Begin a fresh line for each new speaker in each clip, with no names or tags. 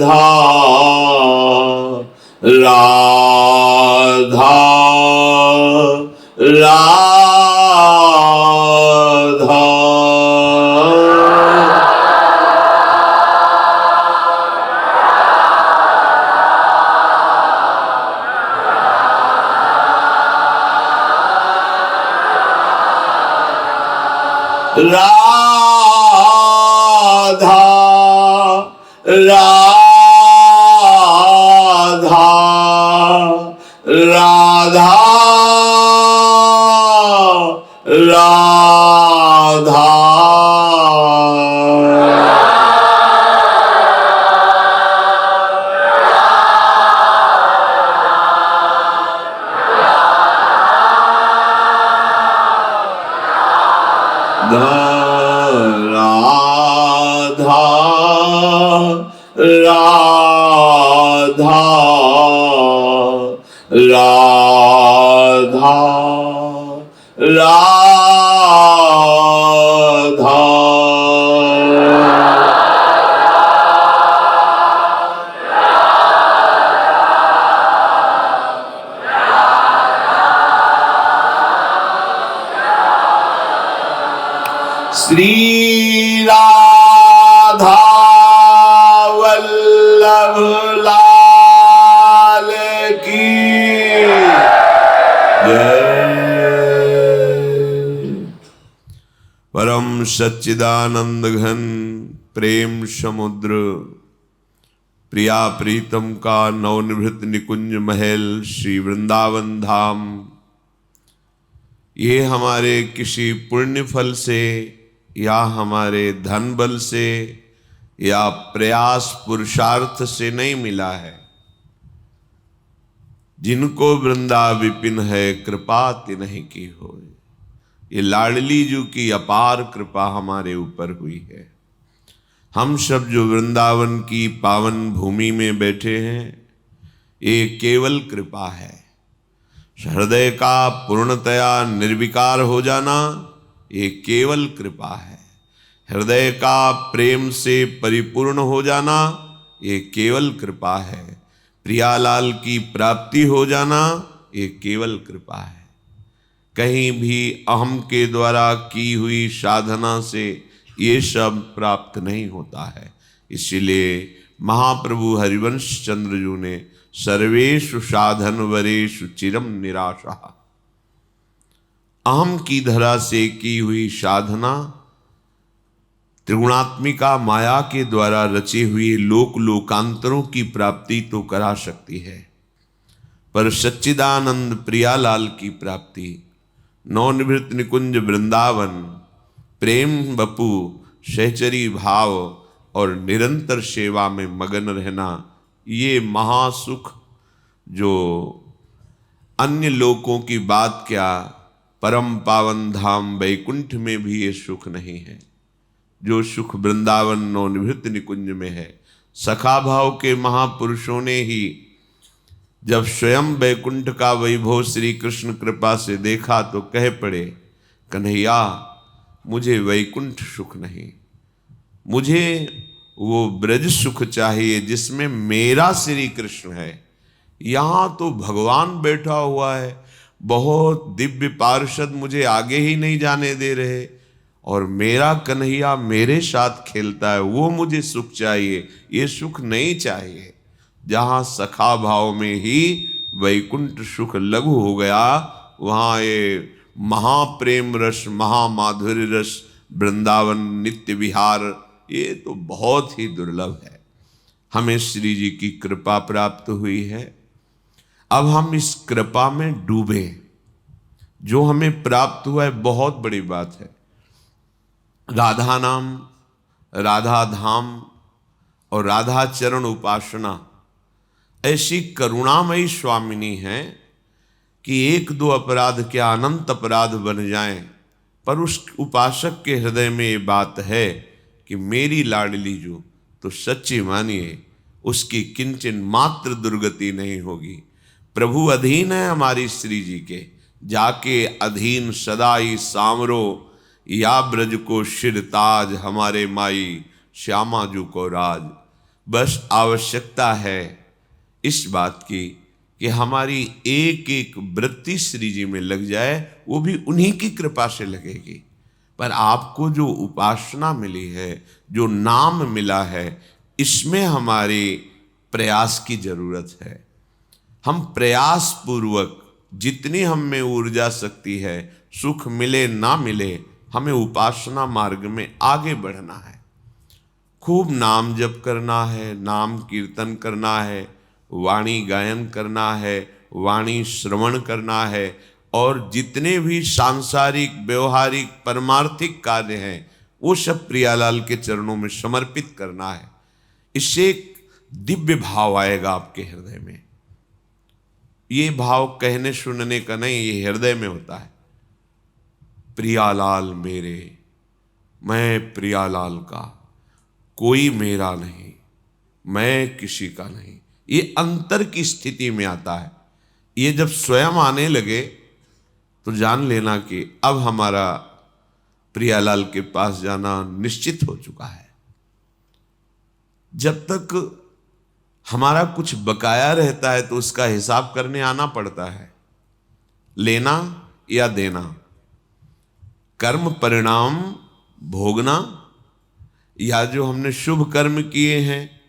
राधा राधा राधा राधा राधा राधा राधा राधा राधा राधा श्री राधा वल्लभ लाल की जय। परम सच्चिदानंद घन प्रेम समुद्र प्रिया प्रीतम का नवनिभृत निकुंज महल श्री वृंदावन धाम, ये हमारे किसी पुण्य फल से या हमारे धन बल से या प्रयास पुरुषार्थ से नहीं मिला है। जिनको वृंदा विपिन है कृपा तिन्हि की होय। ये लाडली जू की अपार कृपा हमारे ऊपर हुई है। हम सब जो वृंदावन की पावन भूमि में बैठे हैं, ये केवल कृपा है। हृदय का पूर्णतया निर्विकार हो जाना, ये केवल कृपा है। हृदय का प्रेम से परिपूर्ण हो जाना, ये केवल कृपा है। प्रियालाल की प्राप्ति हो जाना, ये केवल कृपा है। कहीं भी अहम के द्वारा की हुई साधना से ये सब प्राप्त नहीं होता है। इसीलिए महाप्रभु हरिवंश चंद्रजू ने सर्वेषु साधन वरेषु चिरम निराशा, अहम की धरा से की हुई साधना त्रिगुणात्मिका माया के द्वारा रचे हुए लोक लोकांतरों की प्राप्ति तो करा सकती है, पर सच्चिदानंद प्रियालाल की प्राप्ति, नवनिभृत निकुंज वृंदावन, प्रेम बपू, सहचरी भाव और निरंतर सेवा में मगन रहना, ये महासुख जो अन्य लोकों की बात क्या, परम पावन धाम वैकुंठ में भी ये सुख नहीं है। जो सुख वृंदावन नवनिभृत निकुंज में है। सखा भाव के महापुरुषों ने ही जब स्वयं वैकुंठ का वैभव श्री कृष्ण कृपा से देखा तो कह पड़े, कन्हैया मुझे वैकुंठ सुख नहीं, मुझे वो ब्रज सुख चाहिए जिसमें मेरा श्री कृष्ण है। यहाँ तो भगवान बैठा हुआ है, बहुत दिव्य पार्षद मुझे आगे ही नहीं जाने दे रहे, और मेरा कन्हैया मेरे साथ खेलता है, वो मुझे सुख चाहिए, ये सुख नहीं चाहिए। जहाँ सखा भाव में ही वैकुंठ सुख लघु हो गया, वहाँ ये महाप्रेम रस, महामाधुर्य रस, वृंदावन नित्य विहार, ये तो बहुत ही दुर्लभ है। हमें श्री जी की कृपा प्राप्त हुई है। अब हम इस कृपा में डूबे। जो हमें प्राप्त हुआ है बहुत बड़ी बात है। राधा नाम, राधा धाम और राधा चरण उपासना ऐसी करुणामयी स्वामिनी है कि एक दो अपराध क्या अनंत अपराध बन जाएं, पर उस उपासक के हृदय में ये बात है कि मेरी लाडली जो, तो सच्ची मानिए उसकी किंचन मात्र दुर्गति नहीं होगी। प्रभु अधीन है हमारी श्री जी के, जाके अधीन सदाई सामरो, या ब्रज को शिर ताज, हमारे माई श्यामा जू को राज। बस आवश्यकता है इस बात की कि हमारी एक एक वृत्ति श्री जी में लग जाए, वो भी उन्हीं की कृपा से लगेगी। पर आपको जो उपासना मिली है, जो नाम मिला है, इसमें हमारे प्रयास की जरूरत है। हम प्रयास पूर्वक जितनी हम में ऊर्जा शक्ति है, सुख मिले ना मिले, हमें उपासना मार्ग में आगे बढ़ना है। खूब नाम जप करना है, नाम कीर्तन करना है, वाणी गायन करना है, वाणी श्रवण करना है, और जितने भी सांसारिक व्यवहारिक परमार्थिक कार्य हैं वो सब प्रियालाल के चरणों में समर्पित करना है। इससे एक दिव्य भाव आएगा आपके हृदय में। ये भाव कहने सुनने का नहीं, ये हृदय में होता है। प्रियालाल मेरे, मैं प्रियालाल का, कोई मेरा नहीं, मैं किसी का नहीं, ये अंतर की स्थिति में आता है। ये जब स्वयं आने लगे तो जान लेना कि अब हमारा प्रियालाल के पास जाना निश्चित हो चुका है। जब तक हमारा कुछ बकाया रहता है तो उसका हिसाब करने आना पड़ता है, लेना या देना, कर्म परिणाम भोगना, या जो हमने शुभ कर्म किए हैं,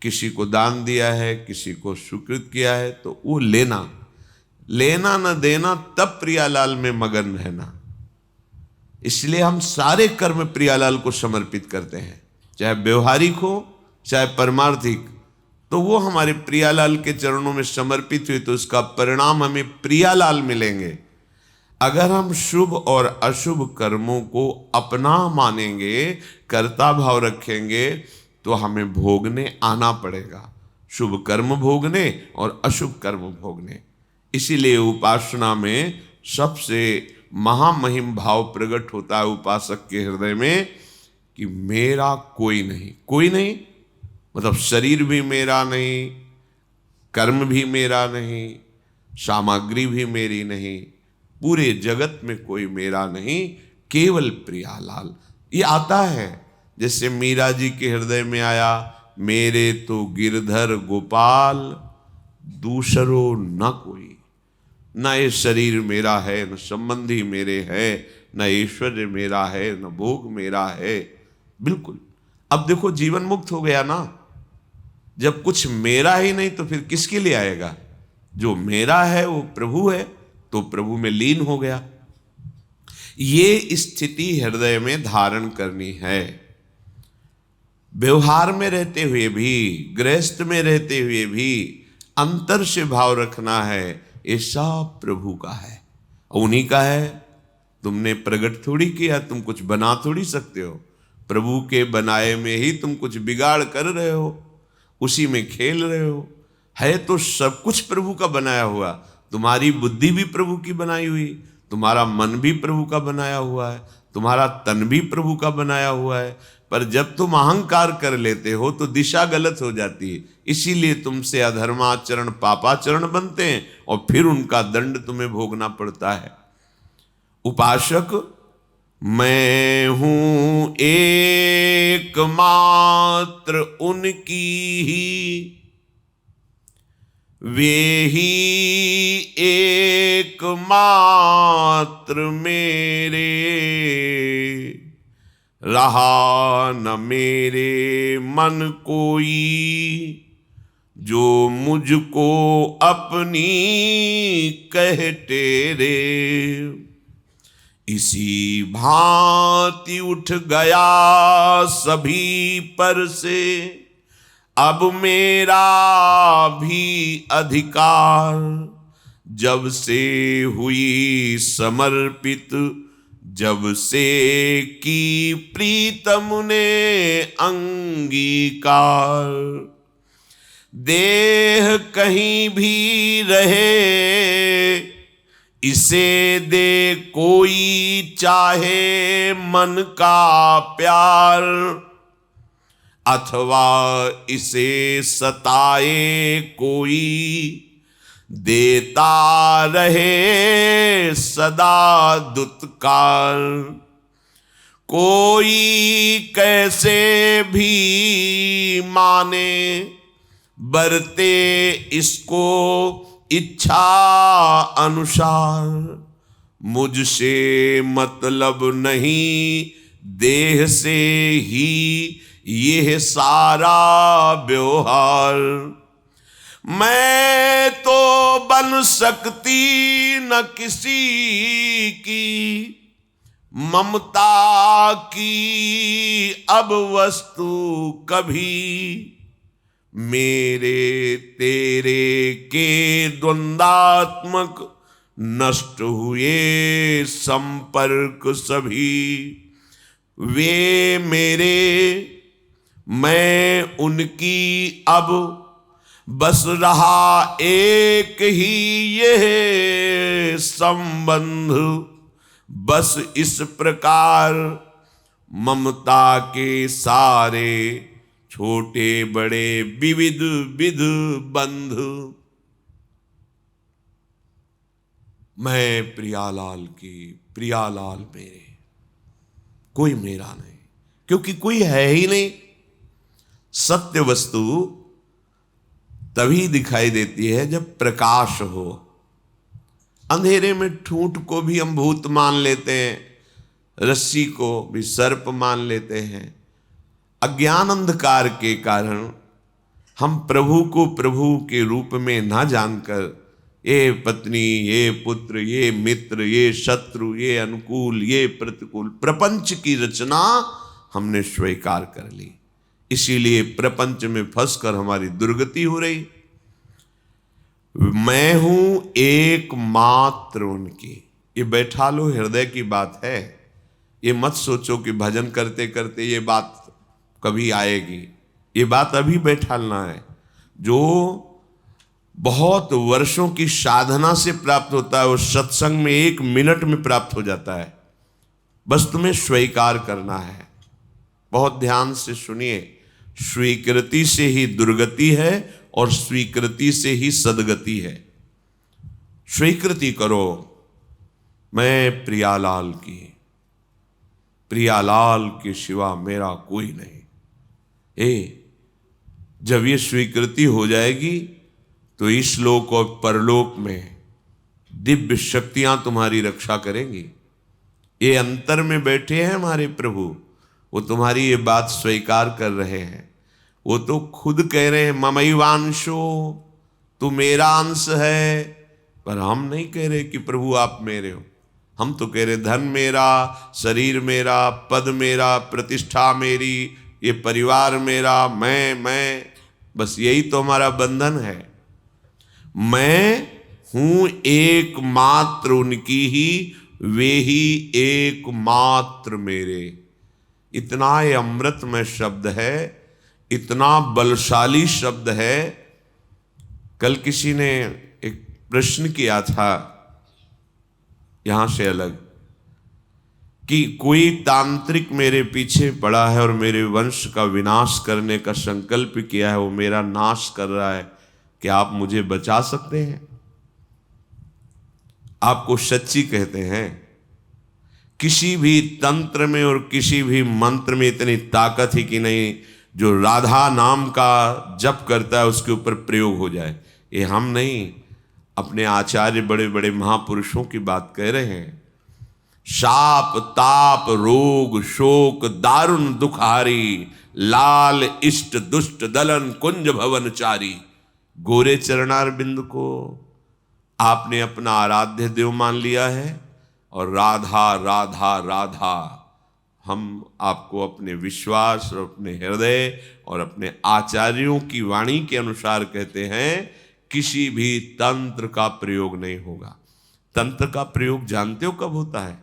किसी को दान दिया है, किसी को स्वीकृत किया है, तो वो लेना, लेना न देना, तब प्रियालाल में मगन रहना। इसलिए हम सारे कर्म प्रियालाल को समर्पित करते हैं, चाहे व्यवहारिक हो चाहे परमार्थिक, तो वो हमारे प्रियालाल के चरणों में समर्पित हुए तो उसका परिणाम हमें प्रियालाल मिलेंगे। अगर हम शुभ और अशुभ कर्मों को अपना मानेंगे, कर्ता भाव रखेंगे, तो हमें भोगने आना पड़ेगा, शुभ कर्म भोगने और अशुभ कर्म भोगने। इसीलिए उपासना में सबसे महामहिम भाव प्रकट होता है उपासक के हृदय में कि मेरा कोई नहीं। कोई नहीं मतलब शरीर भी मेरा नहीं, कर्म भी मेरा नहीं, सामग्री भी मेरी नहीं, पूरे जगत में कोई मेरा नहीं, केवल प्रियालाल। ये आता है जैसे मीरा जी के हृदय में आया, मेरे तो गिरधर गोपाल दूसरो न कोई, न ये शरीर मेरा है, न संबंधी मेरे है, न ऐश्वर्य मेरा है, न भोग मेरा है। बिल्कुल। अब देखो जीवन मुक्त हो गया ना, जब कुछ मेरा ही नहीं तो फिर किसके लिए आएगा? जो मेरा है वो प्रभु है, तो प्रभु में लीन हो गया। ये स्थिति हृदय में धारण करनी है। व्यवहार में रहते हुए भी, गृहस्थ में रहते हुए भी अंतर से भाव रखना है, ये सब प्रभु का है, उन्हीं का है। तुमने प्रकट थोड़ी किया, तुम कुछ बना थोड़ी सकते हो। प्रभु के बनाए में ही तुम कुछ बिगाड़ कर रहे हो, उसी में खेल रहे हो। है तो सब कुछ प्रभु का बनाया हुआ। तुम्हारी बुद्धि भी प्रभु की बनाई हुई, तुम्हारा मन भी प्रभु का बनाया हुआ है, तुम्हारा तन भी प्रभु का बनाया हुआ है। पर जब तुम अहंकार कर लेते हो तो दिशा गलत हो जाती है। इसीलिए तुमसे अधर्माचरण पापाचरण बनते हैं और फिर उनका दंड तुम्हें भोगना पड़ता है। उपासक मैं हूं एकमात्र उनकी ही, वे ही एकमात्र मेरे, रहा न मेरे मन कोई, जो मुझको अपनी कह तेरे। इसी भांति उठ गया सभी पर से, अब मेरा भी अधिकार, जब से हुई समर्पित, जब से की प्रीतम ने अंगीकार। देह कहीं भी रहे, इसे दे कोई चाहे मन का प्यार, अथवा इसे सताए कोई, देता रहे सदा दुत्कार। कोई कैसे भी माने, बरते इसको इच्छा अनुसार। मुझसे मतलब नहीं, देह से ही यह सारा व्यवहार। मैं तो बन सकती न किसी की, ममता की अब वस्तु कभी। मेरे तेरे के द्वंद्वात्मक नष्ट हुए संपर्क सभी। वे मेरे, मैं उनकी, अब बस रहा एक ही यह संबंध। बस इस प्रकार ममता के सारे छोटे बड़े विविध विध बंध। मैं प्रियालाल की, प्रियालाल मेरे, कोई मेरा नहीं, क्योंकि कोई है ही नहीं। सत्य वस्तु तभी दिखाई देती है जब प्रकाश हो। अंधेरे में ठूंठ को भी हम भूत मान लेते हैं, रस्सी को भी सर्प मान लेते हैं। अज्ञान अंधकार के कारण हम प्रभु को प्रभु के रूप में ना जानकर ये पत्नी, ये पुत्र, ये मित्र, ये शत्रु, ये अनुकूल, ये प्रतिकूल, प्रपंच की रचना हमने स्वीकार कर ली। इसीलिए प्रपंच में फंसकर हमारी दुर्गति हो रही। मैं हूं एकमात्र उनकी, ये बैठा लो, हृदय की बात है। ये मत सोचो कि भजन करते करते ये बात कभी आएगी। ये बात अभी बैठालना है। जो बहुत वर्षों की साधना से प्राप्त होता है वो सत्संग में 1 मिनट में प्राप्त हो जाता है। बस तुम्हें स्वीकार करना है। बहुत ध्यान से सुनिए, स्वीकृति से ही दुर्गति है और स्वीकृति से ही सदगति है। स्वीकृति करो, मैं प्रियालाल की, प्रियालाल के सिवा मेरा कोई नहीं। जब ये स्वीकृति हो जाएगी तो इस लोक और परलोक में दिव्य शक्तियां तुम्हारी रक्षा करेंगी। ये अंतर में बैठे हैं हमारे प्रभु, वो तुम्हारी ये बात स्वीकार कर रहे हैं। वो तो खुद कह रहे हैं ममैवांशो, तू मेरा अंश है। पर हम नहीं कह रहे कि प्रभु आप मेरे हो। हम तो कह रहे धन मेरा, शरीर मेरा, पद मेरा, प्रतिष्ठा मेरी, ये परिवार मेरा, मैं, बस यही तो हमारा बंधन है। मैं हूं एकमात्र उनकी ही, वे ही एकमात्र मेरे। इतना ये अमृतमय शब्द है, इतना बलशाली शब्द है। कल किसी ने एक प्रश्न किया था यहां से अलग, कि कोई तांत्रिक मेरे पीछे पड़ा है और मेरे वंश का विनाश करने का संकल्प किया है, वो मेरा नाश कर रहा है, क्या आप मुझे बचा सकते हैं? आपको सच्ची कहते हैं, किसी भी तंत्र में और किसी भी मंत्र में इतनी ताकत ही कि नहीं जो राधा नाम का जप करता है उसके ऊपर प्रयोग हो जाए। ये हम नहीं, अपने आचार्य बड़े बड़े महापुरुषों की बात कह रहे हैं। शाप ताप रोग शोक दारुण दुखारी, लाल इष्ट दुष्ट दलन कुंज भवनचारी। गोरे चरणार बिंद को आपने अपना आराध्य देव मान लिया है और राधा राधा राधा हम आपको अपने विश्वास और अपने हृदय और अपने आचार्यों की वाणी के अनुसार कहते हैं, किसी भी तंत्र का प्रयोग नहीं होगा। तंत्र का प्रयोग जानते हो कब होता है?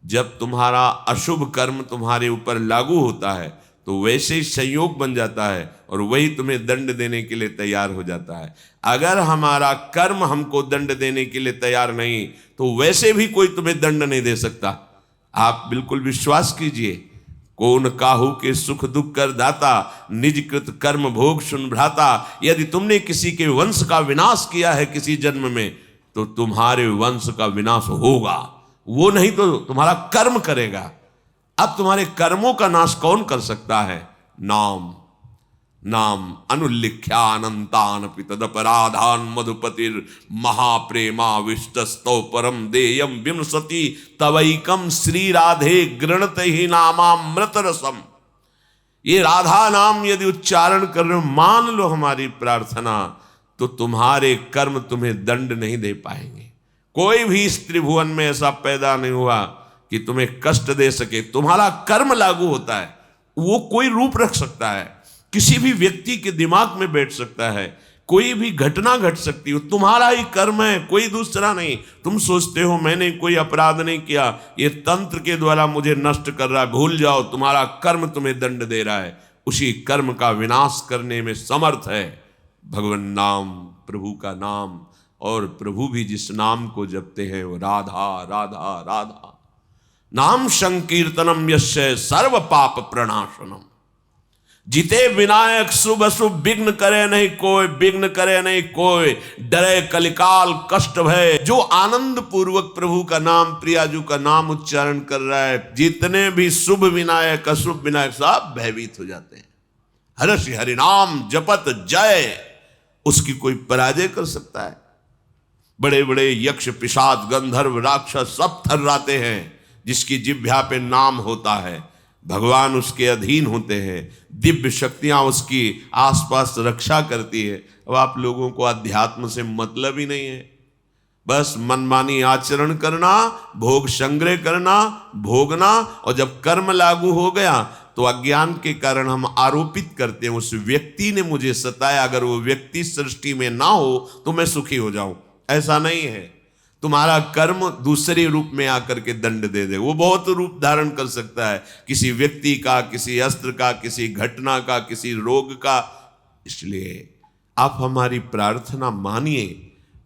जब तुम्हारा अशुभ कर्म तुम्हारे ऊपर लागू होता है तो वैसे ही संयोग बन जाता है और वही तुम्हें दंड देने के लिए तैयार हो जाता है। अगर हमारा कर्म हमको दंड देने के लिए तैयार नहीं तो वैसे भी कोई तुम्हें दंड नहीं दे सकता। आप बिल्कुल विश्वास कीजिए, कौन काहू के सुख दुख कर दाता, निज कृत कर्म भोग सुन भ्राता। यदि तुमने किसी के वंश का विनाश किया है किसी जन्म में तो तुम्हारे वंश का विनाश होगा, वो नहीं तो तुम्हारा कर्म करेगा। अब तुम्हारे कर्मों का नाश कौन कर सकता है? नाम। नाम अनुल्लिख्या अनंतान पितदपराधान मधुपतिर महाप्रेमा विष्टस्तो परम देयम विमसति तवैकम श्री राधे गृणत ही नामामृत रसम। ये राधा नाम यदि उच्चारण कर रहे हो, मान लो हमारी प्रार्थना, तो तुम्हारे कर्म तुम्हें दंड नहीं दे पाएंगे। कोई भी इस त्रिभुवन में ऐसा पैदा नहीं हुआ कि तुम्हें कष्ट दे सके। तुम्हारा कर्म लागू होता है, वो कोई रूप रख सकता है, किसी भी व्यक्ति के दिमाग में बैठ सकता है, कोई भी घटना घट सकती हो, तुम्हारा ही कर्म है, कोई दूसरा नहीं। तुम सोचते हो मैंने कोई अपराध नहीं किया, ये तंत्र के द्वारा मुझे नष्ट कर रहा है, भूल जाओ, तुम्हारा कर्म तुम्हें दंड दे रहा है। उसी कर्म का विनाश करने में समर्थ है भगवान नाम, प्रभु का नाम। और प्रभु भी जिस नाम को जपते हैं वो राधा राधा राधा। नाम संकीर्तनम यस्य सर्व पाप प्रणाशनम। जिते विनायक शुभ अशुभ विघ्न करे नहीं कोई, विघ्न करे नहीं कोई, डरे कलिकाल कष्ट भय। जो आनंद पूर्वक प्रभु का नाम, प्रियाजू का नाम उच्चारण कर रहा है, जितने भी शुभ विनायक अशुभ विनायक सब भयभीत हो जाते हैं। हर्ष हरिनाम जपत जय, उसकी कोई पराजय कर सकता है? बड़े बड़े यक्ष पिशाच गंधर्व राक्षस सब थर्राते हैं जिसकी जिह्वा पे नाम होता है। भगवान उसके अधीन होते हैं, दिव्य शक्तियां उसकी आसपास रक्षा करती है। अब आप लोगों को अध्यात्म से मतलब ही नहीं है, बस मनमानी आचरण करना, भोग संग्रह करना, भोगना, और जब कर्म लागू हो गया तो अज्ञान के कारण हम आरोपित करते हैं उस व्यक्ति ने मुझे सताया, अगर वो व्यक्ति सृष्टि में ना हो तो मैं सुखी हो जाऊं। ऐसा नहीं है। तुम्हारा कर्म दूसरे रूप में आकर के दंड दे दे। वो बहुत रूप धारण कर सकता है, किसी व्यक्ति का, किसी अस्त्र का, किसी घटना का, किसी रोग का। इसलिए आप हमारी प्रार्थना मानिए।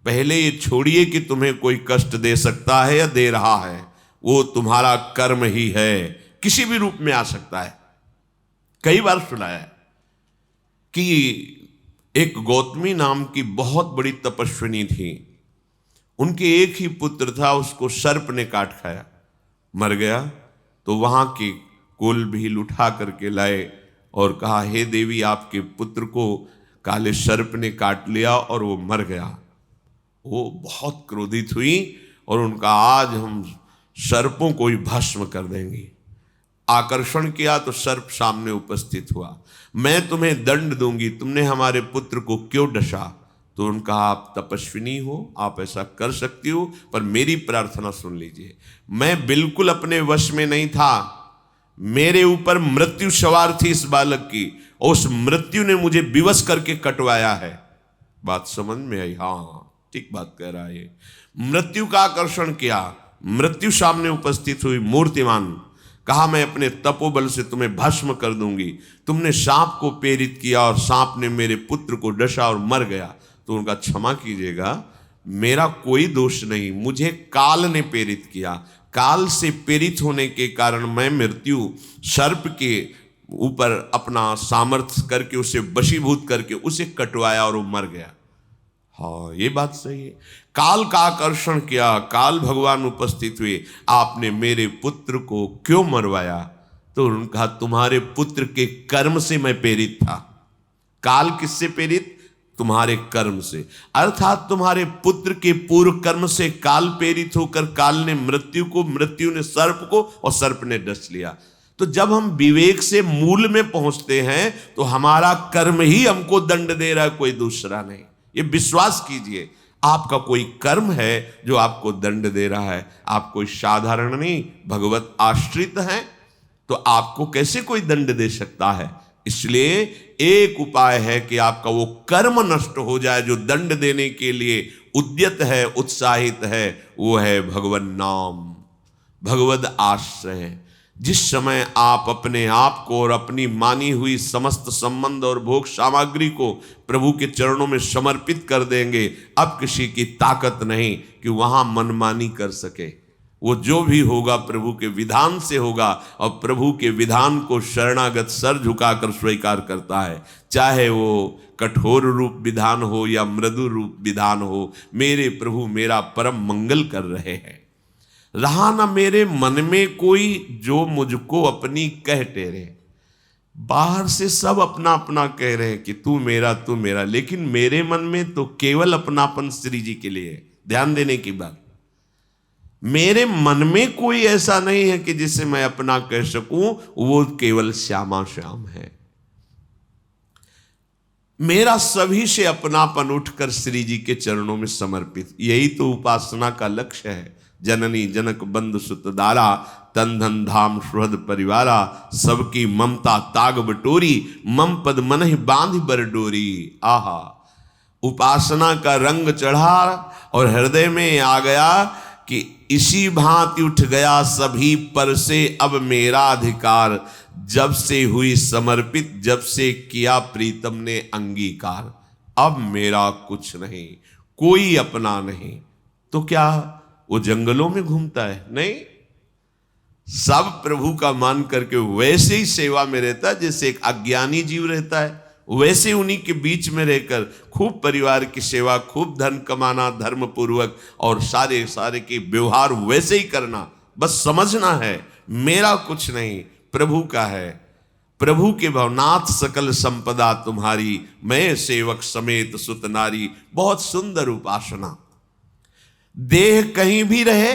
पहले ये छोड़िए कि तुम्हें कोई कष्ट दे सकता है या दे रहा है, वो तुम्हारा कर्म ही है, किसी भी रूप में आ सकता है। कई बार सुना है कि एक गौतमी नाम की बहुत बड़ी तपस्विनी थी, उनके एक ही पुत्र था, उसको सर्प ने काट खाया, मर गया। तो वहां के कुल भील उठा करके लाए और कहा, हे देवी, आपके पुत्र को काले सर्प ने काट लिया और वो मर गया। वो बहुत क्रोधित हुई और उनका, आज हम सर्पों को ही भस्म कर देंगे। आकर्षण किया तो सर्प सामने उपस्थित हुआ। मैं तुम्हें दंड दूंगी, तुमने हमारे पुत्र को क्यों डसा? तो उनका, आप तपस्विनी हो, आप ऐसा कर सकती हो, पर मेरी प्रार्थना सुन लीजिए। मैं बिल्कुल अपने वश में नहीं था, मेरे ऊपर मृत्यु सवार थी इस बालक की, और उस मृत्यु ने मुझे विवश करके कटवाया है। बात समझ में आई? हाँ, ठीक बात कह रहा है। मृत्यु का आकर्षण किया, मृत्यु सामने उपस्थित हुई मूर्तिमान, कहा मैं अपने तपोबल से तुम्हें भस्म कर दूंगी। तुमने सांप को प्रेरित किया और सांप ने मेरे पुत्र को डसा और मर गया। तो उनका, क्षमा कीजिएगा, मेरा कोई दोष नहीं, मुझे काल ने प्रेरित किया। काल से प्रेरित होने के कारण मैं मृत्यु सर्प के ऊपर अपना सामर्थ्य करके उसे वशीभूत करके उसे कटवाया और वो मर गया। हाँ, ये बात सही है। काल का आकर्षण किया, काल भगवान उपस्थित हुए, आपने मेरे पुत्र को क्यों मरवाया? तो उनका, तुम्हारे पुत्र के कर्म से मैं प्रेरित था। काल किससे प्रेरित? तुम्हारे कर्म से। अर्थात तुम्हारे पुत्र के पूर्व कर्म से काल प्रेरित होकर काल ने मृत्यु को, मृत्यु ने सर्प को, और सर्प ने डस लिया। तो जब हम विवेक से मूल में पहुंचते हैं तो हमारा कर्म ही हमको दंड दे रहा है, कोई दूसरा नहीं। ये विश्वास कीजिए, आपका कोई कर्म है जो आपको दंड दे रहा है। आप कोई साधारण नहीं, भगवत आश्रित हैं, तो आपको कैसे कोई दंड दे सकता है? इसलिए एक उपाय है कि आपका वो कर्म नष्ट हो जाए जो दंड देने के लिए उद्यत है, उत्साहित है, वो है भगवन नाम, भगवद आश्रय। जिस समय आप अपने आप को और अपनी मानी हुई समस्त संबंध और भोग सामग्री को प्रभु के चरणों में समर्पित कर देंगे, अब किसी की ताकत नहीं कि वहां मनमानी कर सके। वो जो भी होगा प्रभु के विधान से होगा, और प्रभु के विधान को शरणागत सर झुकाकर स्वीकार करता है। चाहे वो कठोर रूप विधान हो या मृदु रूप विधान हो, मेरे प्रभु मेरा परम मंगल कर रहे हैं। रहा ना मेरे मन में कोई जो मुझको अपनी कह टेरे। बाहर से सब अपना अपना कह रहे हैं कि तू मेरा, लेकिन मेरे मन में तो केवल अपनापन श्री जी के लिए है। ध्यान देने की बात, मेरे मन में कोई ऐसा नहीं है कि जिसे मैं अपना कह सकूं, वो केवल श्यामा श्याम है। मेरा सभी से अपनापन उठकर श्री जी के चरणों में समर्पित, यही तो उपासना का लक्ष्य है। जननी जनक बंधु सुत दारा, तन धन धाम सुहृद परिवारा, सबकी ममता ताग बटोरी, मम पद मन ही बांध बर डोरी। आहा, उपासना का रंग चढ़ा और हृदय में आ गया कि इसी भांति उठ गया सभी पर से अब मेरा अधिकार। जब से हुई समर्पित, जब से किया प्रीतम ने अंगीकार, अब मेरा कुछ नहीं, कोई अपना नहीं। तो क्या वो जंगलों में घूमता है? नहीं, सब प्रभु का मान करके वैसे ही सेवा में रहता है जैसे एक अज्ञानी जीव रहता है। वैसे उन्हीं के बीच में रहकर खूब परिवार की सेवा, खूब धन कमाना धर्म पूर्वक, और सारे के व्यवहार वैसे ही करना। बस समझना है मेरा कुछ नहीं, प्रभु का है। प्रभु के भवनाथ सकल संपदा तुम्हारी, मैं सेवक समेत सुत नारी। बहुत सुंदर उपासना। देह कहीं भी रहे,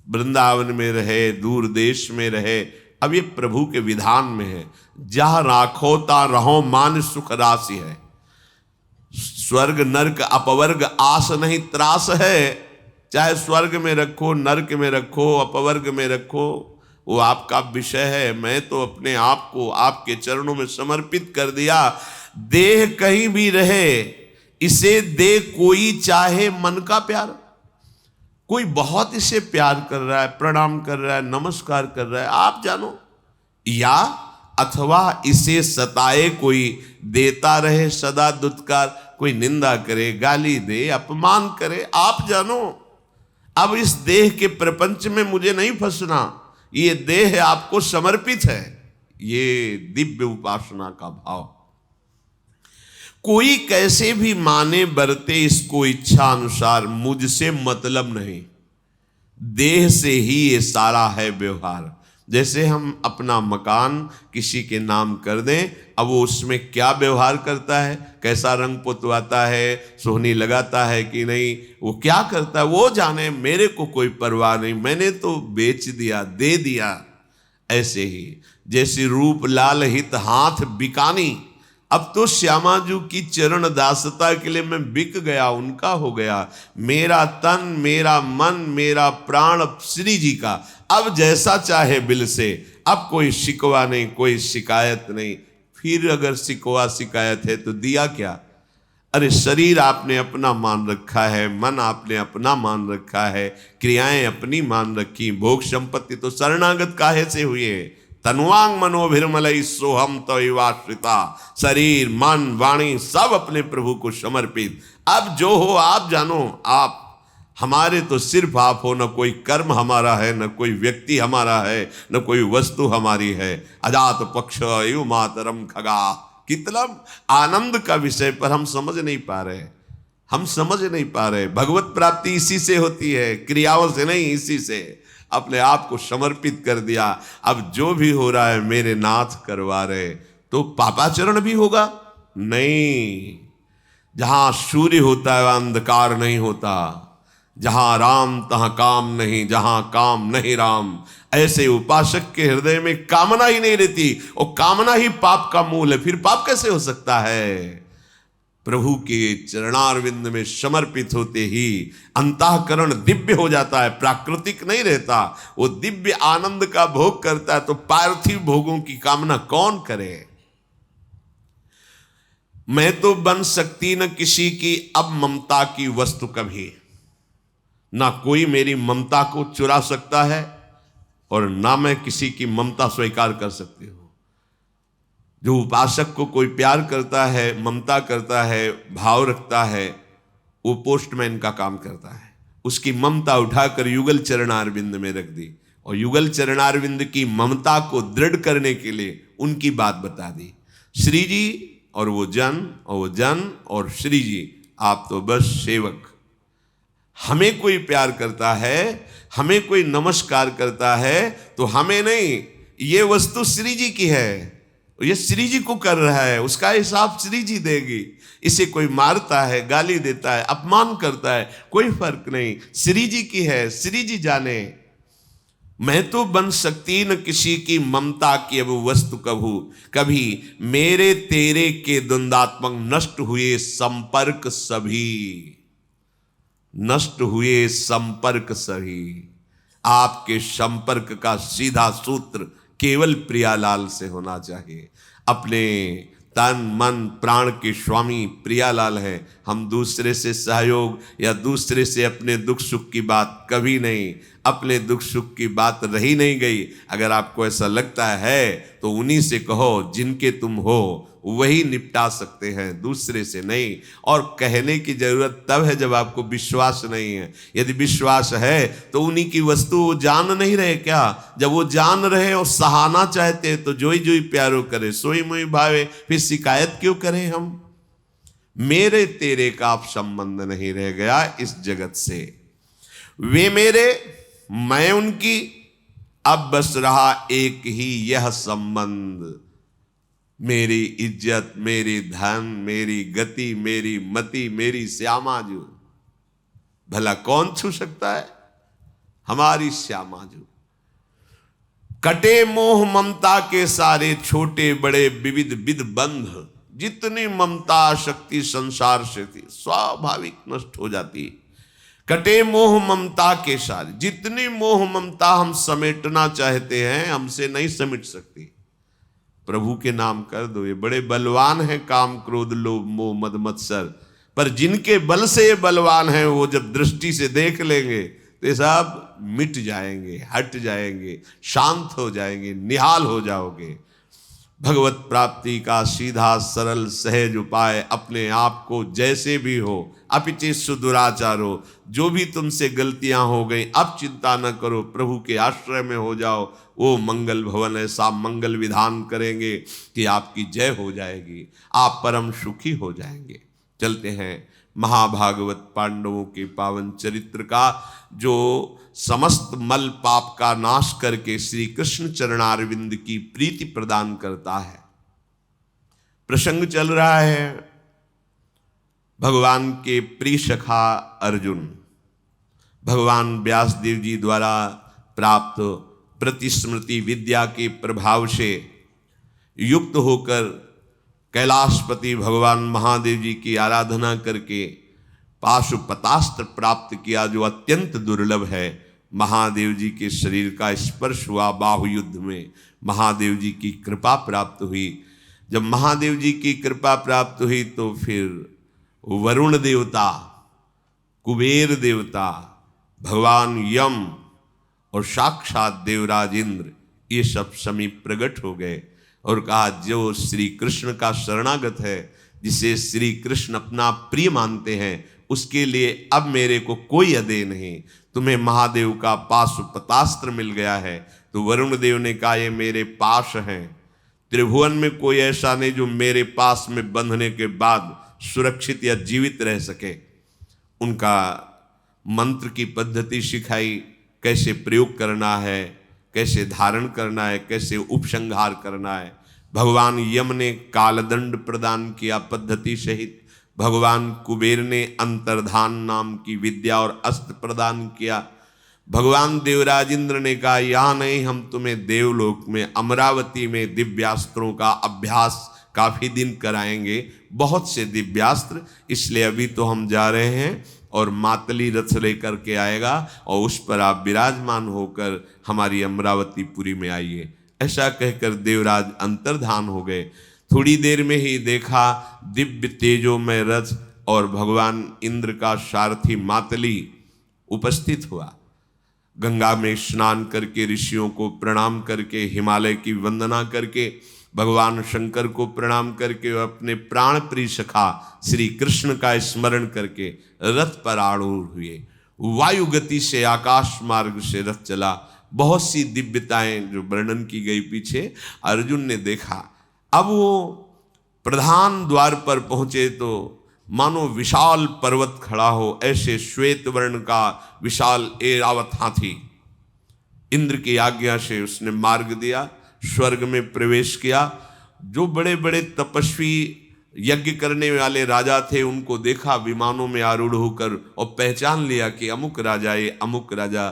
वृंदावन में रहे, दूर देश में रहे, अब ये प्रभु के विधान में है। जहां राखो ता रहो मान सुख राशि है। स्वर्ग नरक अपवर्ग आस नहीं त्रास है। चाहे स्वर्ग में रखो, नरक में रखो, अपवर्ग में रखो, वो आपका विषय है। मैं तो अपने आप को आपके चरणों में समर्पित कर दिया। देह कहीं भी रहे, इसे दे कोई चाहे मन का प्यार। कोई बहुत इसे प्यार कर रहा है, प्रणाम कर रहा है, नमस्कार कर रहा है, आप जानो, या अथवा इसे सताए कोई, देता रहे सदा दुत्कार। कोई निंदा करे, गाली दे, अपमान करे, आप जानो। अब इस देह के प्रपंच में मुझे नहीं फंसना, ये देह आपको समर्पित है। ये दिव्य उपासना का भाव। कोई कैसे भी माने बरते इसको इच्छा अनुसार, मुझसे मतलब नहीं, देह से ही ये सारा है व्यवहार। जैसे हम अपना मकान किसी के नाम कर दें, अब वो उसमें क्या व्यवहार करता है, कैसा रंग पुतवाता है, सोहनी लगाता है कि नहीं, वो क्या करता है वो जाने, मेरे को कोई परवाह नहीं, मैंने तो बेच दिया, दे दिया। ऐसे ही जैसे रूप लाल हित हाथ बिकानी, अब तो श्यामाजू की चरण दासता के लिए मैं बिक गया, उनका हो गया। मेरा तन, मेरा मन, मेरा प्राण श्री जी का। अब जैसा चाहे बिल से, अब कोई शिकवा नहीं, कोई शिकायत नहीं। फिर अगर शिकवा शिकायत है तो दिया क्या? अरे शरीर आपने अपना मान रखा है, मन आपने अपना मान रखा है, क्रियाएं अपनी मान रखी, भोग संपत्ति तो शरणागत काहे से हुई है। तनुवांग मनोभिर्मलई सोहम तैवाश्रिता, शरीर मन वाणी सब अपने प्रभु को समर्पित। अब जो हो आप जानो, आप हमारे तो सिर्फ आप हो, न कोई कर्म हमारा है, न कोई व्यक्ति हमारा है, न कोई वस्तु हमारी है। अजात पक्ष यु मातरम खगा, कितना आनंद का विषय, पर हम समझ नहीं पा रहे, हम समझ नहीं पा रहे। भगवत प्राप्ति इसी से होती है, क्रियाओं से नहीं, इसी से। अपने आप को समर्पित कर दिया। अब जो भी हो रहा है मेरे नाथ करवा रहे, तो पापाचरण भी होगा नहीं। जहां सूर्य होता है वहां अंधकार नहीं होता, जहां राम तहां काम नहीं, जहां काम नहीं राम। ऐसे उपासक के हृदय में कामना ही नहीं रहती, और कामना ही पाप का मूल है। फिर पाप कैसे हो सकता है? प्रभु के चरणारविंद में समर्पित होते ही अंतःकरण दिव्य हो जाता है, प्राकृतिक नहीं रहता। वो दिव्य आनंद का भोग करता है, तो पार्थिव भोगों की कामना कौन करे? मैं तो बन सकती न किसी की अब ममता की वस्तु कभी, ना कोई मेरी ममता को चुरा सकता है, और ना मैं किसी की ममता स्वीकार कर सकती हूं। जो उपासक को कोई प्यार करता है, ममता करता है, भाव रखता है, वो पोस्टमैन का काम करता है। उसकी ममता उठाकर युगल चरणारविंद में रख दी, और युगल चरणारविंद की ममता को दृढ़ करने के लिए उनकी बात बता दी। श्री जी और वो जन, और वो जन और श्री जी, आप तो बस सेवक। हमें कोई प्यार करता है, हमें कोई नमस्कार करता है, तो हमें नहीं, ये वस्तु श्री जी की है, ये श्री जी को कर रहा है, उसका हिसाब श्री जी देगी। इसे कोई मारता है, गाली देता है, अपमान करता है, कोई फर्क नहीं, श्री जी की है, श्री जी जाने। मैं तो बन सकती न किसी की ममता की अब वस्तु कभू, कभी मेरे तेरे के द्वंद्वात्मक नष्ट हुए संपर्क सभी, नष्ट हुए संपर्क सभी। आपके संपर्क का सीधा सूत्र केवल प्रियालाल से होना चाहिए। अपने तन मन प्राण के स्वामी प्रियालाल है। हम दूसरे से सहयोग या दूसरे से अपने दुख सुख की बात कभी नहीं, अपने दुख सुख की बात रही नहीं गई। अगर आपको ऐसा लगता है तो उन्हीं से कहो, जिनके तुम हो वही निपटा सकते हैं, दूसरे से नहीं। और कहने की जरूरत तब है जब आपको विश्वास नहीं है। यदि विश्वास है तो उन्हीं की वस्तु वो जान नहीं रहे क्या? जब वो जान रहे और सहाना चाहते तो जोई जोई प्यारो करे, सोई मोई भावे, फिर शिकायत क्यों करें हम? मेरे तेरे का आप संबंध नहीं रह गया इस जगत से। वे मेरे, मैं उनकी, अब बस रहा एक ही यह संबंध। मेरी इज्जत, मेरी धन, मेरी गति, मेरी मति, मेरी श्यामा जू, भला कौन छू सकता है? हमारी श्यामा जू। कटे मोह ममता के सारे छोटे बड़े विविध विध बंध। जितनी ममता शक्ति संसार से थी स्वाभाविक नष्ट हो जाती। कटे मोह ममता के सारे, जितनी मोह ममता हम समेटना चाहते हैं हमसे नहीं समेट सकती। प्रभु के नाम कर दो। ये बड़े बलवान हैं, काम क्रोध लोभ मोह मद मत्सर, पर जिनके बल से ये बलवान हैं वो जब दृष्टि से देख लेंगे तो ये सब मिट जाएंगे, हट जाएंगे, शांत हो जाएंगे, निहाल हो जाओगे। भगवत प्राप्ति का सीधा सरल सहज उपाय, अपने आप को जैसे भी हो, अपिचेषु दुराचारो, जो भी तुमसे गलतियां हो गई अब चिंता न करो, प्रभु के आश्रय में हो जाओ। वो मंगल भवन ऐसा मंगल विधान करेंगे कि आपकी जय हो जाएगी, आप परम सुखी हो जाएंगे। चलते हैं महाभागवत पांडवों के पावन चरित्र का, जो समस्त मल पाप का नाश करके श्री कृष्ण चरणारविंद की प्रीति प्रदान करता है। प्रसंग चल रहा है भगवान के प्रिय सखा अर्जुन, भगवान व्यासदेव जी द्वारा प्राप्त प्रतिस्मृति विद्या के प्रभाव से युक्त होकर कैलाशपति भगवान महादेव जी की आराधना करके पाशुपतास्त्र प्राप्त किया, जो अत्यंत दुर्लभ है। महादेव जी के शरीर का स्पर्श हुआ बाहु युद्ध में, महादेव जी की कृपा प्राप्त हुई। जब महादेव जी की कृपा प्राप्त हुई तो फिर वरुण देवता, कुबेर देवता, भगवान यम और साक्षात देवराज इंद्र, ये सब समीप प्रकट हो गए और कहा, जो श्री कृष्ण का शरणागत है, जिसे श्री कृष्ण अपना प्रिय मानते हैं, उसके लिए अब मेरे को कोई अदेय नहीं। तुम्हें महादेव का पाशुपतास्त्र मिल गया है। तो वरुण देव ने कहा, ये मेरे पास हैं, त्रिभुवन में कोई ऐसा नहीं जो मेरे पास में बंधने के बाद सुरक्षित या जीवित रह सके। उनका मंत्र की पद्धति सिखाई, कैसे प्रयोग करना है, कैसे धारण करना है, कैसे उपसंहार करना है। भगवान यम ने कालदंड प्रदान किया पद्धति सहित, भगवान कुबेर ने अंतर्धान नाम की विद्या और अस्त्र प्रदान किया। भगवान देवराजेंद्र ने कहा, यहाँ नहीं, हम तुम्हें देवलोक में अमरावती में दिव्यास्त्रों का अभ्यास काफी दिन कराएंगे, बहुत से दिव्यास्त्र, इसलिए अभी तो हम जा रहे हैं और मातली रथ लेकर के आएगा और उस पर आप विराजमान होकर हमारी अमरावतीपुरी में आइए। ऐसा कहकर देवराज अंतर्धान हो गए। थोड़ी देर में ही देखा दिव्य तेजोमय रथ और भगवान इंद्र का सारथी मातली उपस्थित हुआ। गंगा में स्नान करके, ऋषियों को प्रणाम करके, हिमालय की वंदना करके, भगवान शंकर को प्रणाम करके, अपने प्राण प्रिय सखा श्री कृष्ण का स्मरण करके रथ पर आरूढ़ हुए। वायु गति से आकाश मार्ग से रथ चला। बहुत सी दिव्यताएं जो वर्णन की गई पीछे अर्जुन ने देखा। अब वो प्रधान द्वार पर पहुंचे तो मानो विशाल पर्वत खड़ा हो, ऐसे श्वेत वर्ण का विशाल ऐरावत हाथी। इंद्र की आज्ञा से उसने मार्ग दिया, स्वर्ग में प्रवेश किया। जो बड़े बड़े तपस्वी यज्ञ करने वाले राजा थे उनको देखा विमानों में आरूढ़ होकर, और पहचान लिया कि अमुक राजा, ये अमुक राजा।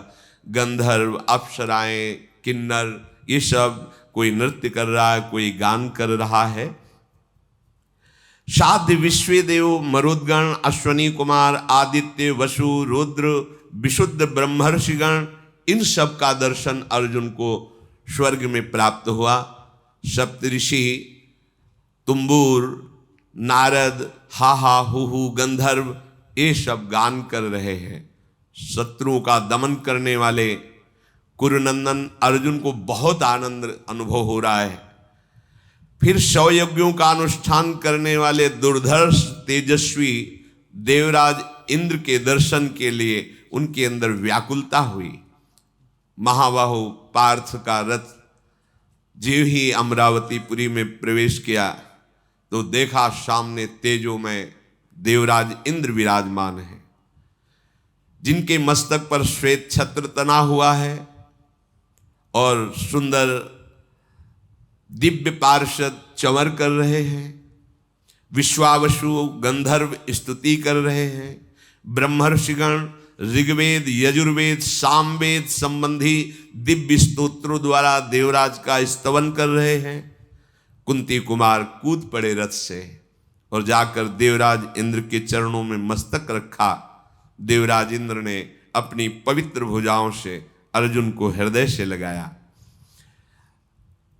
गंधर्व, अप्सराएं, किन्नर, ये सब कोई नृत्य कर रहा है, कोई गान कर रहा है। साध्य विश्वदेव, मरुद्गण, अश्वनी कुमार, आदित्य, वसु, रुद्र, विशुद्ध ब्रह्मर्षिगण, इन सब का दर्शन अर्जुन को स्वर्ग में प्राप्त हुआ। सप्तऋषि, तुम्बूर, नारद, हा हा हु हु, गंधर्व, ये सब गान कर रहे हैं। शत्रुओं का दमन करने वाले कुरुनंदन अर्जुन को बहुत आनंद अनुभव हो रहा है। फिर 100 यज्ञों का अनुष्ठान करने वाले दुर्धर्ष तेजस्वी देवराज इंद्र के दर्शन के लिए उनके अंदर व्याकुलता हुई। महाबाहु पार्थ का रथ जीव ही अमरावतीपुरी में प्रवेश किया तो देखा सामने तेजो में देवराज इंद्र विराजमान है, जिनके मस्तक पर श्वेत छत्र तना हुआ है और सुंदर दिव्य पार्षद चमर कर रहे हैं। विश्वावसु गंधर्व स्तुति कर रहे हैं। ब्रह्मर्षिगण ऋग्वेद, यजुर्वेद, सामवेद संबंधी दिव्य स्तोत्रों द्वारा देवराज का स्तवन कर रहे हैं। कुंती कुमार कूद पड़े रथ से और जाकर देवराज इंद्र के चरणों में मस्तक रखा। देवराज इंद्र ने अपनी पवित्र भुजाओं से अर्जुन को हृदय से लगाया।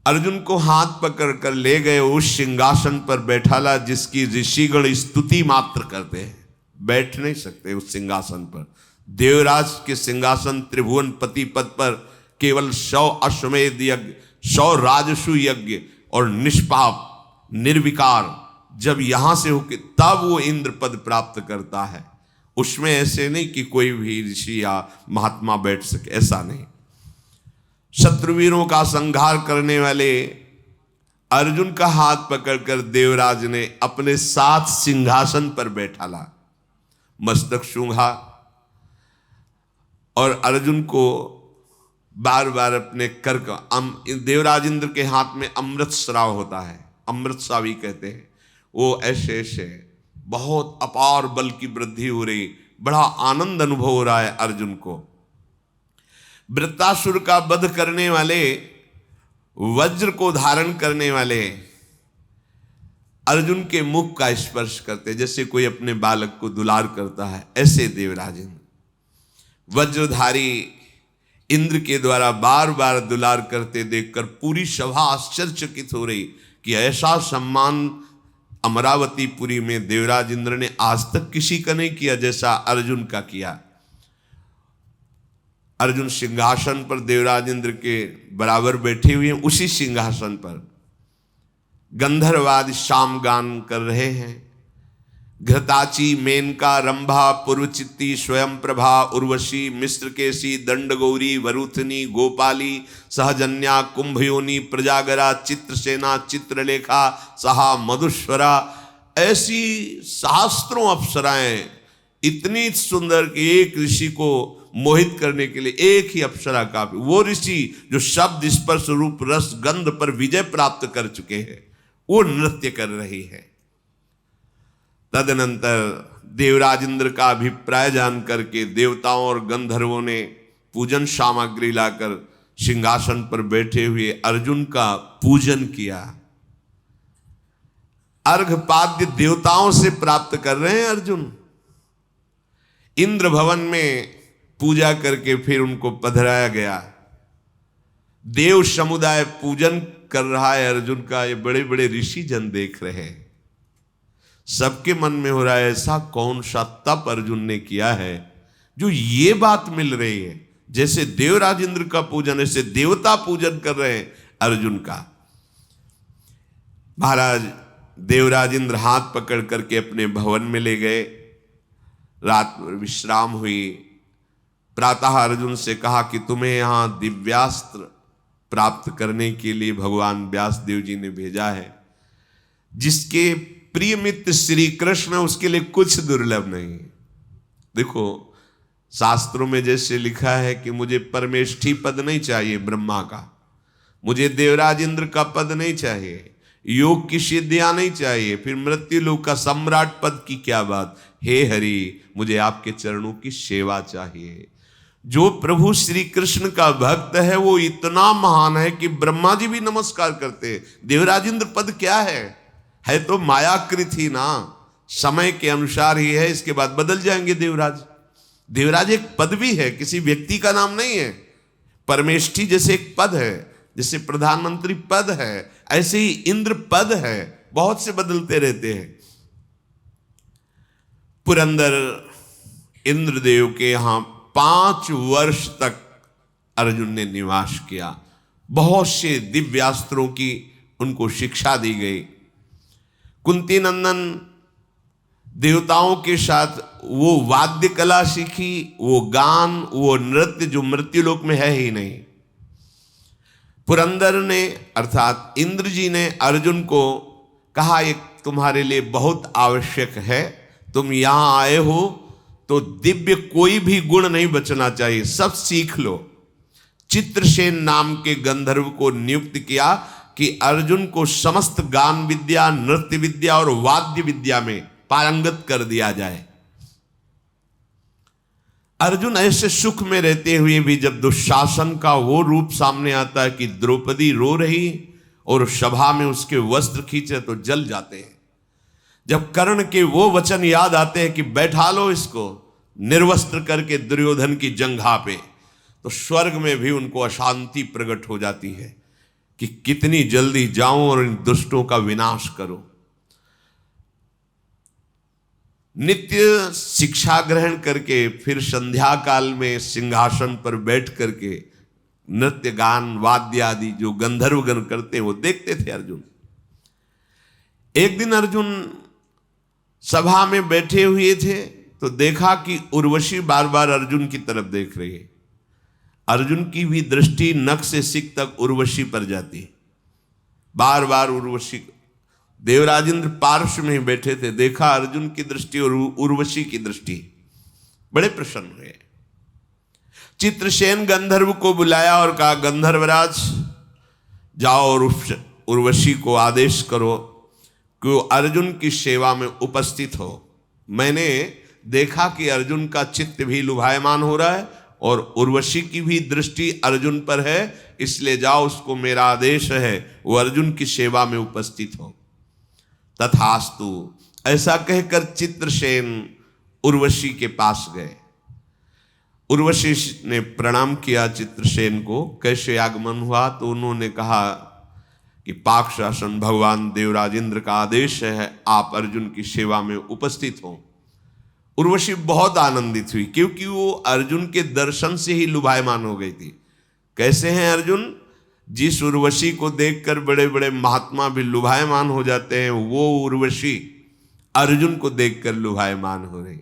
अर्जुन को हाथ पकड़कर ले गए, उस सिंहासन पर बैठाला जिसकी ऋषिगण स्तुति मात्र करते हैं, बैठ नहीं सकते उस सिंहासन पर। देवराज के सिंहासन त्रिभुवन पति पद पर केवल 100 अश्वमेध यज्ञ, 100 राजसु यज्ञ और निष्पाप निर्विकार जब यहां से होके तब वो इंद्र पद प्राप्त करता है। उसमें ऐसे नहीं कि कोई भी ऋषि या महात्मा बैठ सके, ऐसा नहीं। शत्रुवीरों का संहार करने वाले अर्जुन का हाथ पकड़कर देवराज ने अपने साथ सिंहासन पर बैठाला, मस्तक सूंघा और अर्जुन को बार बार अपने कर का देवराज इंद्र के हाथ में अमृत स्राव होता है, अमृत सावी कहते हैं। वो ऐसे ऐसे बहुत अपार बल की वृद्धि हो रही, बड़ा आनंद अनुभव हो रहा है अर्जुन को। वृत्तासुर का वध करने वाले, वज्र को धारण करने वाले अर्जुन के मुख का स्पर्श करते, जैसे कोई अपने बालक को दुलार करता है, ऐसे देवराज इंद्र वज्रधारी इंद्र के द्वारा बार बार दुलार करते देखकर पूरी सभा आश्चर्यचकित हो रही कि ऐसा सम्मान अमरावतीपुरी में देवराज इंद्र ने आज तक किसी का नहीं किया जैसा अर्जुन का किया। अर्जुन सिंहासन पर देवराज इंद्र के बराबर बैठे हुए हैं, उसी सिंहासन पर गंधर्वादि सामगान कर रहे हैं। घृताची, मेनका, रंभा, पूर्वचित्ती, स्वयं प्रभा, उर्वशी, मिश्रकेशी, दंडगौरी, वरुथनी, गोपाली, सहजन्या, कुंभयोनी, प्रजागरा, चित्रसेना, चित्रलेखा, सहा, मधुस्वरा, ऐसी सहस्त्रों अप्सराएं इतनी सुंदर कि एक ऋषि को मोहित करने के लिए एक ही अप्सरा काफी। वो ऋषि जो शब्द, स्पर्श, रूप, रस, गंध पर विजय प्राप्त कर चुके हैं, वो नृत्य कर रही है। तदनंतर देवराज इंद्र का अभिप्राय जान करके देवताओं और गंधर्वों ने पूजन सामग्री लाकर सिंहासन पर बैठे हुए अर्जुन का पूजन किया। अर्घपाद्य देवताओं से प्राप्त कर रहे हैं अर्जुन। इंद्र भवन में पूजा करके फिर उनको पधराया गया। देव समुदाय पूजन कर रहा है अर्जुन का, ये बड़े बड़े ऋषि जन देख रहे हैं। सबके मन में हो रहा है ऐसा कौन सा तप अर्जुन ने किया है जो ये बात मिल रही है। जैसे देवराज इंद्र का पूजन, ऐसे देवता पूजन कर रहे हैं अर्जुन का। महाराज देवराज इंद्र हाथ पकड़ करके अपने भवन में ले गए। रात विश्राम हुई। प्रातः अर्जुन से कहा कि तुम्हें यहां दिव्यास्त्र प्राप्त करने के लिए भगवान व्यास देव जी ने भेजा है, जिसके प्रिय मित्र श्री कृष्ण, उसके लिए कुछ दुर्लभ नहीं। देखो शास्त्रों में जैसे लिखा है कि मुझे परमेष्ठी पद नहीं चाहिए ब्रह्मा का, मुझे देवराज इंद्र का पद नहीं चाहिए, योग की सिद्धियां नहीं चाहिए, फिर मृत्यु लोक का सम्राट पद की क्या बात। हे हरि, मुझे आपके चरणों की सेवा चाहिए। जो प्रभु श्री कृष्ण का भक्त है वो इतना महान है कि ब्रह्मा जी भी नमस्कार करते हैं। देवराज इंद्र पद क्या है तो मायाकृत ही ना, समय के अनुसार ही है, इसके बाद बदल जाएंगे देवराज। देवराज एक पद भी है, किसी व्यक्ति का नाम नहीं है। परमेष्ठी जैसे एक पद है, जैसे प्रधानमंत्री पद है, ऐसे ही इंद्र पद है, बहुत से बदलते रहते हैं। पुरंदर इंद्रदेव के यहां 5 वर्ष तक अर्जुन ने निवास किया। बहुत से दिव्यास्त्रों की उनको शिक्षा दी गई। कुंती नंदन देवताओं के साथ वो वाद्य कला सीखी, वो गान, वो नृत्य जो मृत्युलोक में है ही नहीं। पुरंदर ने अर्थात इंद्र जी ने अर्जुन को कहा, एक तुम्हारे लिए बहुत आवश्यक है, तुम यहां आए हो तो दिव्य कोई भी गुण नहीं बचना चाहिए, सब सीख लो। चित्रसेन नाम के गंधर्व को नियुक्त किया कि अर्जुन को समस्त गान विद्या, नृत्य विद्या और वाद्य विद्या में पारंगत कर दिया जाए। अर्जुन ऐसे सुख में रहते हुए भी जब दुशासन का वो रूप सामने आता है कि द्रौपदी रो रही और सभा में उसके वस्त्र खींचे तो जल जाते हैं। जब कर्ण के वो वचन याद आते हैं कि बैठा लो इसको निर्वस्त्र करके दुर्योधन की जंघा पे, तो स्वर्ग में भी उनको अशांति प्रकट हो जाती है कि कितनी जल्दी जाऊं और इन दुष्टों का विनाश करो। नित्य शिक्षा ग्रहण करके फिर संध्या काल में सिंहासन पर बैठ करके नृत्य गान वाद्य आदि जो गंधर्वगण करते हैं वो देखते थे अर्जुन। एक दिन अर्जुन सभा में बैठे हुए थे तो देखा कि उर्वशी बार बार अर्जुन की तरफ देख रही है। अर्जुन की भी दृष्टि नख से सिक तक उर्वशी पर जाती है, बार बार उर्वशी। देवराज इंद्र पार्श्व में ही बैठे थे, देखा अर्जुन की दृष्टि और उर्वशी की दृष्टि, बड़े प्रसन्न हुए। चित्रसेन गंधर्व को बुलाया और कहा, गंधर्वराज जाओ और उर्वशी को आदेश करो कि वो अर्जुन की सेवा में उपस्थित हो। मैंने देखा कि अर्जुन का चित्त भी लुभायमान हो रहा है और उर्वशी की भी दृष्टि अर्जुन पर है, इसलिए जाओ, उसको मेरा आदेश है वो अर्जुन की सेवा में उपस्थित हो। तथास्तु, ऐसा कहकर चित्रसेन उर्वशी के पास गए। उर्वशी ने प्रणाम किया चित्रसेन को, कैसे आगमन हुआ, तो उन्होंने कहा कि पाक शासन भगवान देवराज इंद्र का आदेश है, आप अर्जुन की सेवा में उपस्थित हो। उर्वशी बहुत आनंदित हुई क्योंकि वो अर्जुन के दर्शन से ही लुभायमान हो गई थी। कैसे हैं अर्जुन, जिस उर्वशी को देखकर बड़े बड़े महात्मा भी लुभायमान हो जाते हैं, वो उर्वशी अर्जुन को देखकर लुभायमान हो रही।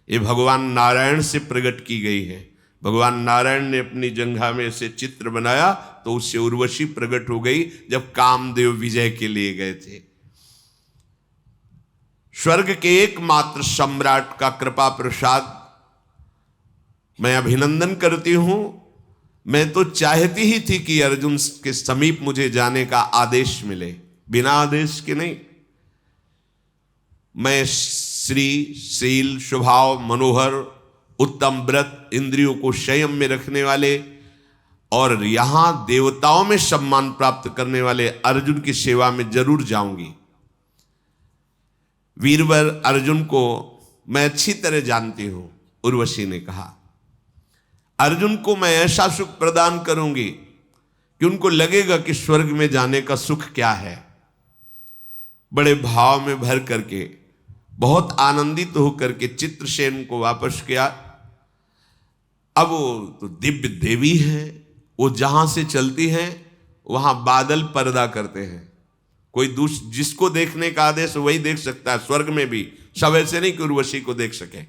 ये भगवान नारायण से प्रकट की गई है। भगवान नारायण ने अपनी जंघा में से चित्र बनाया तो उससे उर्वशी प्रकट हो गई जब कामदेव विजय के लिए गए थे। स्वर्ग के एकमात्र सम्राट का कृपा प्रसाद मैं अभिनंदन करती हूं। मैं तो चाहती ही थी कि अर्जुन के समीप मुझे जाने का आदेश मिले, बिना आदेश के नहीं। मैं श्री शील स्वभाव मनोहर उत्तम व्रत इंद्रियों को संयम में रखने वाले और यहां देवताओं में सम्मान प्राप्त करने वाले अर्जुन की सेवा में जरूर जाऊंगी। वीरवर अर्जुन को मैं अच्छी तरह जानती हूं, उर्वशी ने कहा। अर्जुन को मैं ऐसा सुख प्रदान करूंगी कि उनको लगेगा कि स्वर्ग में जाने का सुख क्या है। बड़े भाव में भर करके बहुत आनंदित होकर के चित्रसेन को वापस किया। अब वो तो दिव्य देवी है, वो जहां से चलती हैं वहां बादल पर्दा करते हैं। कोई जिसको देखने का आदेश वही देख सकता है। स्वर्ग में भी सब ऐसे नहीं कि उर्वशी को देख सके।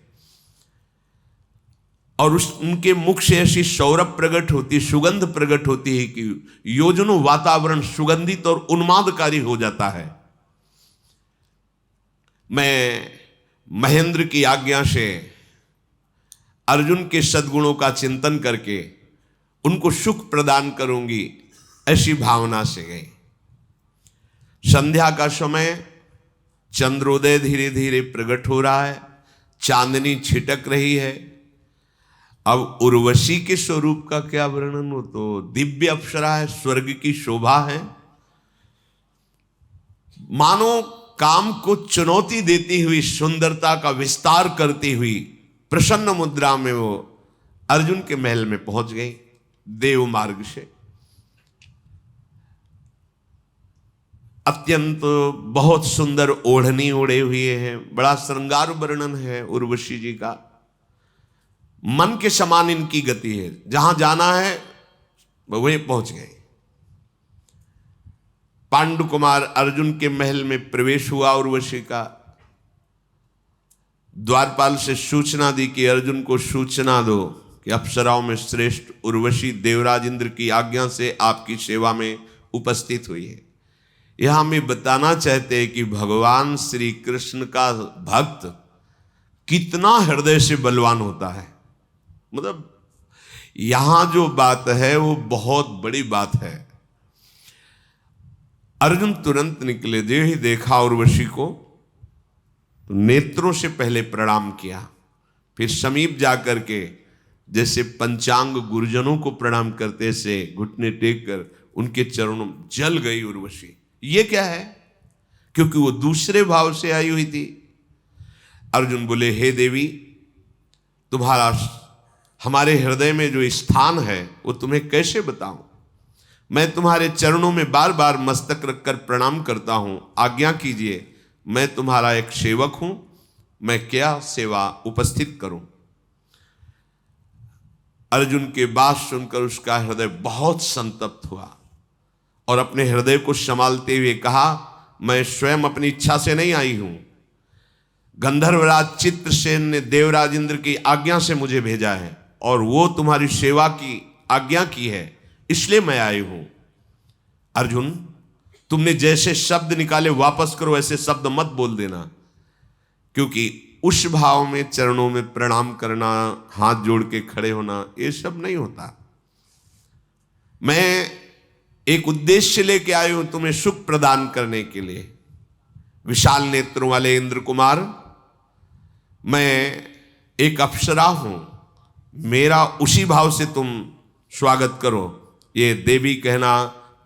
और उनके मुख से ऐसी सौरभ प्रकट होती, सुगंध प्रकट होती है कि योजनों वातावरण सुगंधित और उन्मादकारी हो जाता है। मैं महेंद्र की आज्ञा से अर्जुन के सद्गुणों का चिंतन करके उनको सुख प्रदान करूंगी, ऐसी भावना से गए। संध्या का समय, चंद्रोदय धीरे धीरे प्रकट हो रहा है, चांदनी छिटक रही है। अब उर्वशी के स्वरूप का क्या वर्णन हो, तो दिव्य अप्सरा है, स्वर्ग की शोभा है। मानो काम को चुनौती देती हुई, सुंदरता का विस्तार करती हुई प्रसन्न मुद्रा में वो अर्जुन के महल में पहुंच गई देव मार्ग से। अत्यंत बहुत सुंदर ओढ़नी ओढ़े हुए हैं, बड़ा श्रृंगार वर्णन है उर्वशी जी का। मन के समान इनकी गति है, जहां जाना है वहीं पहुंच गए। पांडु कुमार अर्जुन के महल में प्रवेश हुआ उर्वशी का। द्वारपाल से सूचना दी कि अर्जुन को सूचना दो कि अप्सराओं में श्रेष्ठ उर्वशी देवराज इंद्र की आज्ञा से आपकी सेवा में उपस्थित हुई है। यहां में बताना चाहते हैं कि भगवान श्री कृष्ण का भक्त कितना हृदय से बलवान होता है। मतलब यहां जो बात है वो बहुत बड़ी बात है। अर्जुन तुरंत निकले, जो ही देखा उर्वशी को तो नेत्रों से पहले प्रणाम किया, फिर समीप जाकर के जैसे पंचांग गुरुजनों को प्रणाम करते से घुटने टेक कर उनके चरणों जल गई उर्वशी। ये क्या है? क्योंकि वो दूसरे भाव से आई हुई थी। अर्जुन बोले, हे देवी, तुम्हारा हमारे हृदय में जो स्थान है वो तुम्हें कैसे बताऊं? मैं तुम्हारे चरणों में बार बार मस्तक रखकर प्रणाम करता हूं, आज्ञा कीजिए, मैं तुम्हारा एक सेवक हूं, मैं क्या सेवा उपस्थित करूं? अर्जुन के बात सुनकर उसका हृदय बहुत संतप्त हुआ और अपने हृदय को संभालते हुए कहा, मैं स्वयं अपनी इच्छा से नहीं आई हूं, गंधर्वराज चित्रसेन ने देवराज इंद्र की आज्ञा से मुझे भेजा है और वो तुम्हारी सेवा की आज्ञा की है, इसलिए मैं आई हूं। अर्जुन, तुमने जैसे शब्द निकाले वापस करो, ऐसे शब्द मत बोल देना, क्योंकि उस भाव में चरणों में प्रणाम करना, हाथ जोड़ के खड़े होना, ये सब नहीं होता। मैं एक उद्देश्य लेके आया हूं तुम्हें सुख प्रदान करने के लिए। विशाल नेत्रों वाले इंद्र कुमार, मैं एक अप्सरा हूं, मेरा उसी भाव से तुम स्वागत करो। ये देवी कहना,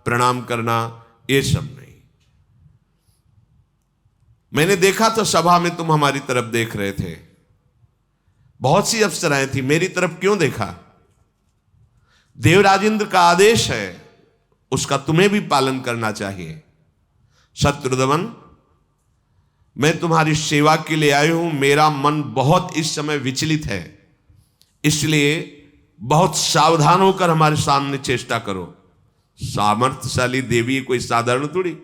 प्रणाम करना, ये सब नहीं। मैंने देखा तो सभा में तुम हमारी तरफ देख रहे थे, बहुत सी अप्सराएं थी, मेरी तरफ क्यों देखा? देवराज इंद्र का आदेश है, उसका तुम्हें भी पालन करना चाहिए। शत्रुदमन, मैं तुम्हारी सेवा के लिए आया हूं, मेरा मन बहुत इस समय विचलित है, इसलिए बहुत सावधान होकर हमारे सामने चेष्टा करो। सामर्थ्यशाली देवी कोई साधारण थोड़ी,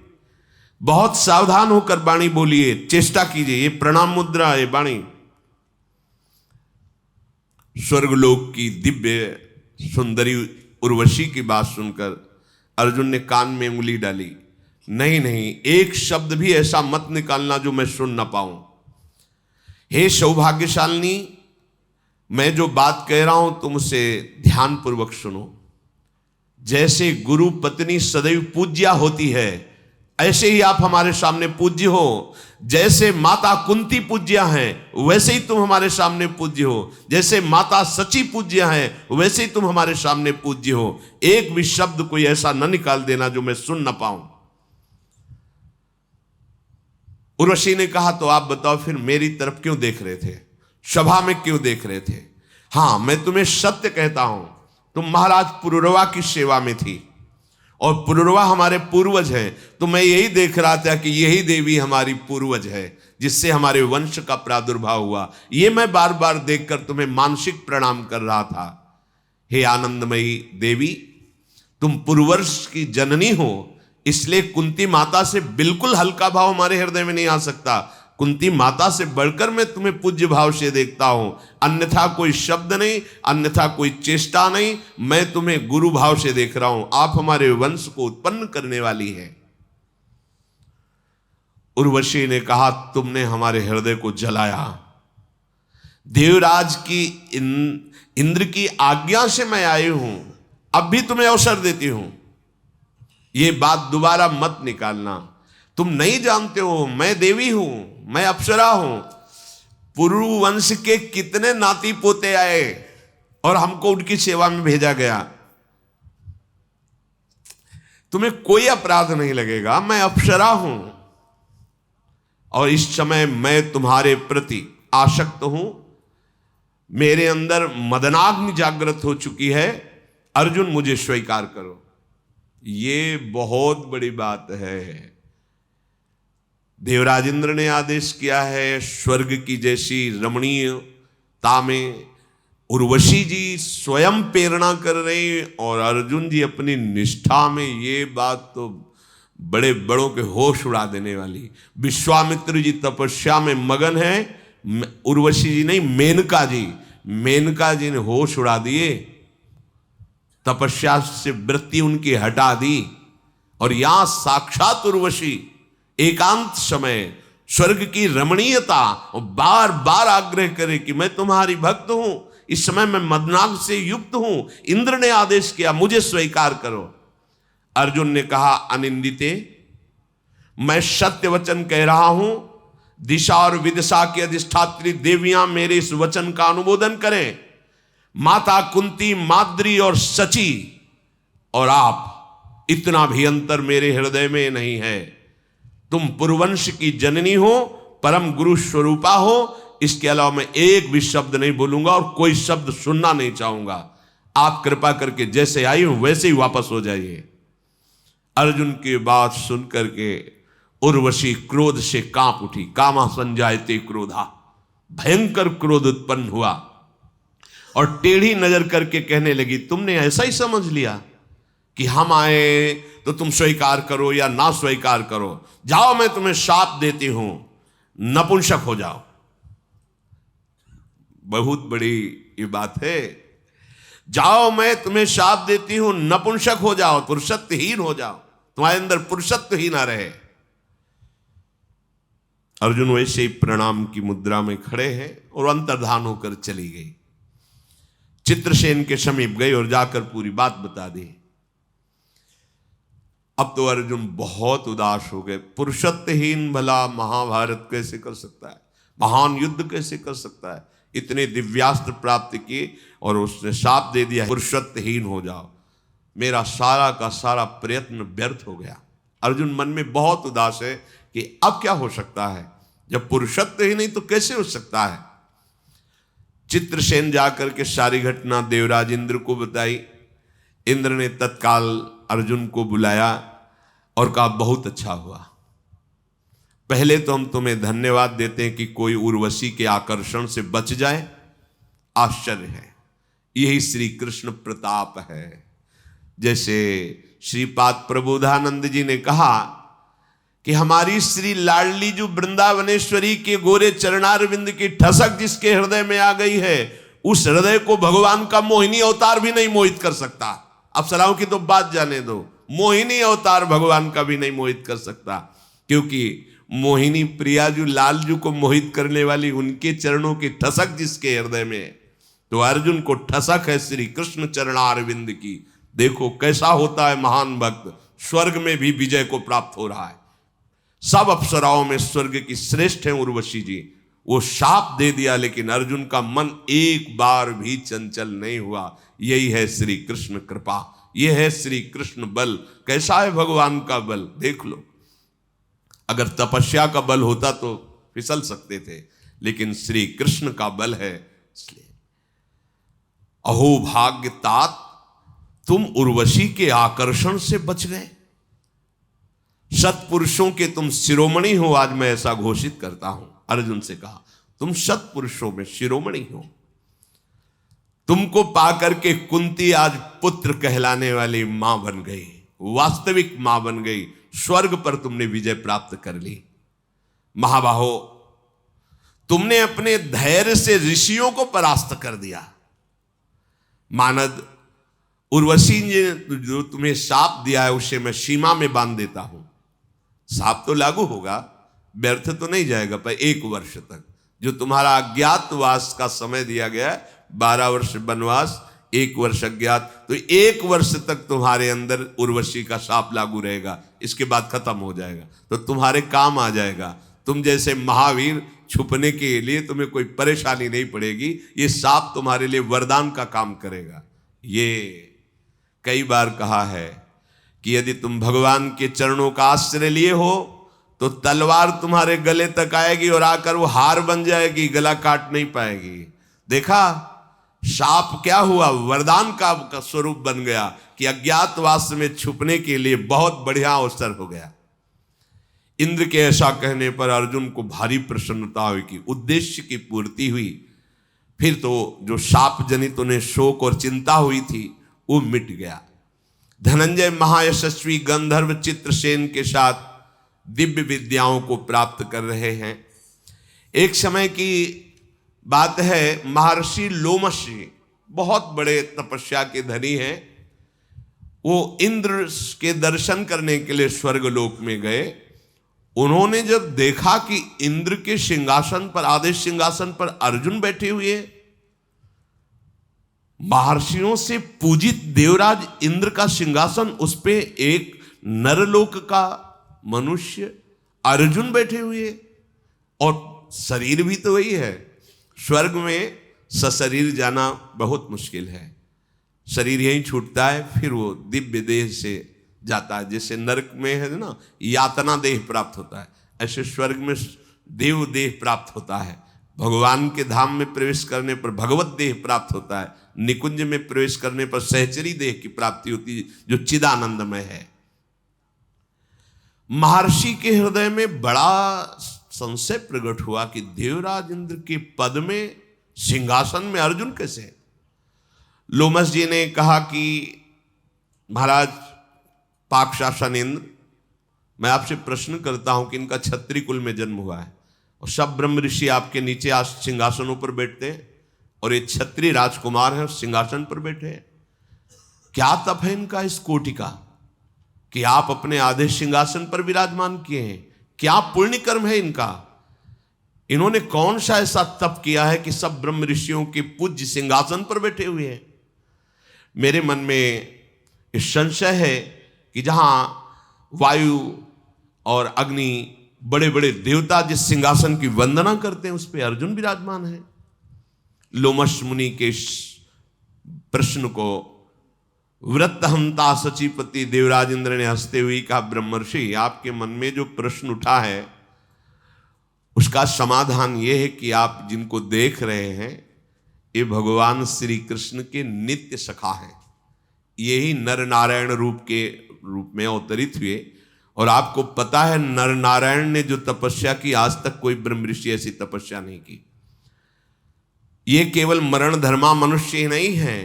बहुत सावधान होकर वाणी बोलिए, चेष्टा कीजिए। ये प्रणाम मुद्रा है वाणी। स्वर्गलोक की दिव्य सुंदरी उर्वशी की बात सुनकर अर्जुन ने कान में उंगली डाली। नहीं नहीं, एक शब्द भी ऐसा मत निकालना जो मैं सुन ना पाऊं। हे सौभाग्यशालिनी, मैं जो बात कह रहा हूं तुम उसे ध्यान पूर्वक सुनो। जैसे गुरु पत्नी सदैव पूज्या होती है, ऐसे ही आप हमारे सामने पूज्य हो। जैसे माता कुंती पूज्या हैं, वैसे ही तुम हमारे सामने पूज्य हो। जैसे माता सची पूज्या हैं, वैसे ही तुम हमारे सामने पूज्य हो। एक भी शब्द कोई ऐसा न निकाल देना जो मैं सुन न पाऊं। उर्वशी ने कहा, तो आप बताओ फिर मेरी तरफ क्यों देख रहे थे, सभा में क्यों देख रहे थे? हां, मैं तुम्हें सत्य कहता हूं, तुम महाराज पुरुरवा की सेवा में थी और पुरुरवा हमारे पूर्वज हैं, तो मैं यही देख रहा था कि यही देवी हमारी पूर्वज है जिससे हमारे वंश का प्रादुर्भाव हुआ। ये मैं बार बार देखकर तुम्हें मानसिक प्रणाम कर रहा था। हे आनंदमयी देवी, तुम पूर्ववर्ष की जननी हो, इसलिए कुंती माता से बिल्कुल हल्का भाव हमारे हृदय में नहीं आ सकता। कुंती माता से बढ़कर मैं तुम्हें पूज्य भाव से देखता हूं, अन्यथा कोई शब्द नहीं, अन्यथा कोई चेष्टा नहीं। मैं तुम्हें गुरु भाव से देख रहा हूं, आप हमारे वंश को उत्पन्न करने वाली है। उर्वशी ने कहा, तुमने हमारे हृदय को जलाया। देवराज की इंद्र की आज्ञा से मैं आई हूं, अब भी तुम्हें अवसर देती हूं, ये बात दोबारा मत निकालना। तुम नहीं जानते हो मैं देवी हूं, मैं अप्सरा हूं। पुरु वंश के कितने नाती पोते आए और हमको उनकी सेवा में भेजा गया। तुम्हें कोई अपराध नहीं लगेगा, मैं अप्सरा हूं और इस समय मैं तुम्हारे प्रति आसक्त हूं। मेरे अंदर मदनाग्नि जागृत हो चुकी है। अर्जुन, मुझे स्वीकार करो। ये बहुत बड़ी बात है। देवराज इंद्र ने आदेश किया है, स्वर्ग की जैसी रमणीयता में उर्वशी जी स्वयं प्रेरणा कर रहे और अर्जुन जी अपनी निष्ठा में। ये बात तो बड़े बड़ों के होश उड़ा देने वाली। विश्वामित्र जी तपस्या में मगन है, उर्वशी जी नहीं, मेनका जी ने होश उड़ा दिए, तपस्या से वृत्ति उनकी हटा दी। और यहां साक्षात उर्वशी एकांत समय स्वर्ग की रमणीयता और बार बार आग्रह करे कि मैं तुम्हारी भक्त हूं, इस समय मैं मदनाग से युक्त हूं, इंद्र ने आदेश किया, मुझे स्वीकार करो। अर्जुन ने कहा, अनिंदिते, मैं सत्य वचन कह रहा हूं। दिशा और विदिशा की अधिष्ठात्री देवियां मेरे इस वचन का अनुमोदन करें। माता कुंती, माद्री और सची और आप, इतना भी अंतर मेरे हृदय में नहीं है। तुम पुरुवंश की जननी हो, परम गुरु स्वरूपा हो। इसके अलावा मैं एक भी शब्द नहीं बोलूंगा और कोई शब्द सुनना नहीं चाहूंगा। आप कृपा करके जैसे आई हूं वैसे ही वापस हो जाइए। अर्जुन की बात सुनकर के उर्वशी क्रोध से कांप उठी। कामा संजायते क्रोधा, भयंकर क्रोध उत्पन्न हुआ और टेढ़ी नजर करके कहने लगी, तुमने ऐसा ही समझ लिया कि हम आए तो तुम स्वीकार करो या ना स्वीकार करो। जाओ, मैं तुम्हें शाप देती हूं, नपुंसक हो जाओ। बहुत बड़ी ये बात है। जाओ, मैं तुम्हें शाप देती हूं, नपुंसक हो जाओ, पुरुषत्वहीन हो जाओ, तुम्हारे अंदर पुरुषत्व ही ना रहे। अर्जुन वैसे ही प्रणाम की मुद्रा में खड़े हैं और अंतर्धान होकर चली गई। चित्रसेन के समीप गई और जाकर पूरी बात बता दी। अब तो अर्जुन बहुत उदास हो गए। पुरुषत्वहीन भला महाभारत कैसे कर सकता है, महान युद्ध कैसे कर सकता है। इतने दिव्यास्त्र प्राप्त किए और उसने शाप दे दिया, पुरुषत्वहीन हो जाओ। मेरा सारा का सारा प्रयत्न व्यर्थ हो गया। अर्जुन मन में बहुत उदास है कि अब क्या हो सकता है, जब पुरुषत्व ही नहीं तो कैसे हो सकता है। चित्रसेन जाकर के सारी घटना देवराज इंद्र को बताई। इंद्र ने तत्काल अर्जुन को बुलाया और कहा, बहुत अच्छा हुआ। पहले तो हम तुम्हें धन्यवाद देते हैं कि कोई उर्वशी के आकर्षण से बच जाए। आश्चर्य है, यही श्री कृष्ण प्रताप है। जैसे श्रीपाद प्रबोधानंद जी ने कहा कि हमारी श्री लाडली जो वृंदावनेश्वरी के गोरे चरणारविंद की ठसक जिसके हृदय में आ गई है, उस हृदय को भगवान का मोहिनी अवतार भी नहीं मोहित कर सकता। अप्सराओं की तो बात जाने दो, मोहिनी अवतार भगवान का भी नहीं मोहित कर सकता। क्योंकि मोहिनी प्रिया जो लालजू को मोहित करने वाली, उनके चरणों की ठसक जिसके हृदय में, तो अर्जुन को ठसक है श्री कृष्ण चरणारविंद की। देखो कैसा होता है महान भक्त, स्वर्ग में भी विजय को प्राप्त हो रहा है। सब अप्सराओं में स्वर्ग की श्रेष्ठ है उर्वशी जी। वो शाप दे दिया लेकिन अर्जुन का मन एक बार भी चंचल नहीं हुआ। यही है श्री कृष्ण कृपा, यह है श्री कृष्ण बल। कैसा है भगवान का बल, देख लो। अगर तपस्या का बल होता तो फिसल सकते थे, लेकिन श्री कृष्ण का बल है। इसलिए अहो भाग्य तात, तुम उर्वशी के आकर्षण से बच गए। सत्पुरुषों के तुम शिरोमणि हो, आज मैं ऐसा घोषित करता हूं। अर्जुन से कहा, तुम सत्पुरुषों में शिरोमणि हो। तुमको पाकर के कुंती आज पुत्र कहलाने वाली मां बन गई, वास्तविक मां बन गई। स्वर्ग पर तुमने विजय प्राप्त कर ली। महाबाहो, तुमने अपने धैर्य से ऋषियों को परास्त कर दिया। मानद, उर्वशी ने जो तुम्हें शाप दिया है उसे मैं सीमा में बांध देता हूं। शाप तो लागू होगा, व्यर्थ तो नहीं जाएगा, पर 1 वर्ष तक जो तुम्हारा अज्ञातवास का समय दिया गया है, 12 वर्ष वनवास, 1 वर्ष अज्ञात, तो 1 वर्ष तक तुम्हारे अंदर उर्वशी का शाप लागू रहेगा। इसके बाद खत्म हो जाएगा, तो तुम्हारे काम आ जाएगा। तुम जैसे महावीर, छुपने के लिए तुम्हें कोई परेशानी नहीं पड़ेगी। ये शाप तुम्हारे लिए वरदान का काम करेगा। ये कई बार कहा है कि यदि तुम भगवान के चरणों का आश्रय लिए हो तो तलवार तुम्हारे गले तक आएगी और आकर वो हार बन जाएगी, गला काट नहीं पाएगी। देखा, शाप क्या हुआ, वरदान का स्वरूप बन गया कि अज्ञातवास में छुपने के लिए बहुत बढ़िया अवसर हो गया। इंद्र के ऐसा कहने पर अर्जुन को भारी प्रसन्नता हुई कि उद्देश्य की पूर्ति हुई। फिर तो जो शाप जनित उन्हें शोक और चिंता हुई थी वो मिट गया। धनंजय महायशस्वी गंधर्व चित्रसेन के साथ दिव्य विद्याओं को प्राप्त कर रहे हैं। एक समय की बात है, महर्षि लोमशी बहुत बड़े तपस्या के धनी हैं। वो इंद्र के दर्शन करने के लिए स्वर्गलोक में गए। उन्होंने जब देखा कि इंद्र के सिंहासन पर, आदेश सिंहासन पर अर्जुन बैठे हुए, महर्षियों से पूजित देवराज इंद्र का सिंहासन, उस पे एक नरलोक का मनुष्य अर्जुन बैठे हुए, और शरीर भी तो वही है। स्वर्ग में सशरीर जाना बहुत मुश्किल है, शरीर यहीं छूटता है, फिर वो दिव्य देह से जाता है। जैसे नरक में है ना, यातना देह प्राप्त होता है, ऐसे स्वर्ग में देव देह प्राप्त होता है। भगवान के धाम में प्रवेश करने पर भगवत देह प्राप्त होता है। निकुंज में प्रवेश करने पर सहचरी देह की प्राप्ति होती है, जो चिदानंदमय है। महर्षि के हृदय में बड़ा संशय प्रकट हुआ कि देवराज इंद्र के पद में, सिंहासन में अर्जुन कैसे? लोमस जी ने कहा कि महाराज पाकशासन इंद्र, मैं आपसे प्रश्न करता हूं कि इनका क्षत्रिय कुल में जन्म हुआ है और सब ब्रह्म ऋषि आपके नीचे आज सिंहासनों पर बैठते हैं, और ये क्षत्रिय राजकुमार हैं सिंहासन पर बैठे हैं। क्या तप है इनका इस कोटि का कि आप अपने आधे सिंहासन पर विराजमान किए हैं? क्या पुण्य कर्म है इनका? इन्होंने कौन सा ऐसा तप किया है कि सब ब्रह्म ऋषियों के पूज्य सिंहासन पर बैठे हुए हैं? मेरे मन में इस संशय है कि जहां वायु और अग्नि, बड़े बड़े देवता जिस सिंहासन की वंदना करते हैं, उस पर अर्जुन विराजमान है। लोमश मुनि के इस प्रश्न को वृत्तहंता सचिपति देवराज इंद्र ने हंसते हुए कहा, ब्रह्मर्षि, आपके मन में जो प्रश्न उठा है उसका समाधान यह है कि आप जिनको देख रहे हैं ये भगवान श्री कृष्ण के नित्य सखा हैं। यही नर नारायण रूप में अवतरित हुए, और आपको पता है नर नारायण ने जो तपस्या की, आज तक कोई ब्रह्म ऋषि ऐसी तपस्या नहीं की। ये केवल मरण धर्मा मनुष्य ही नहीं है,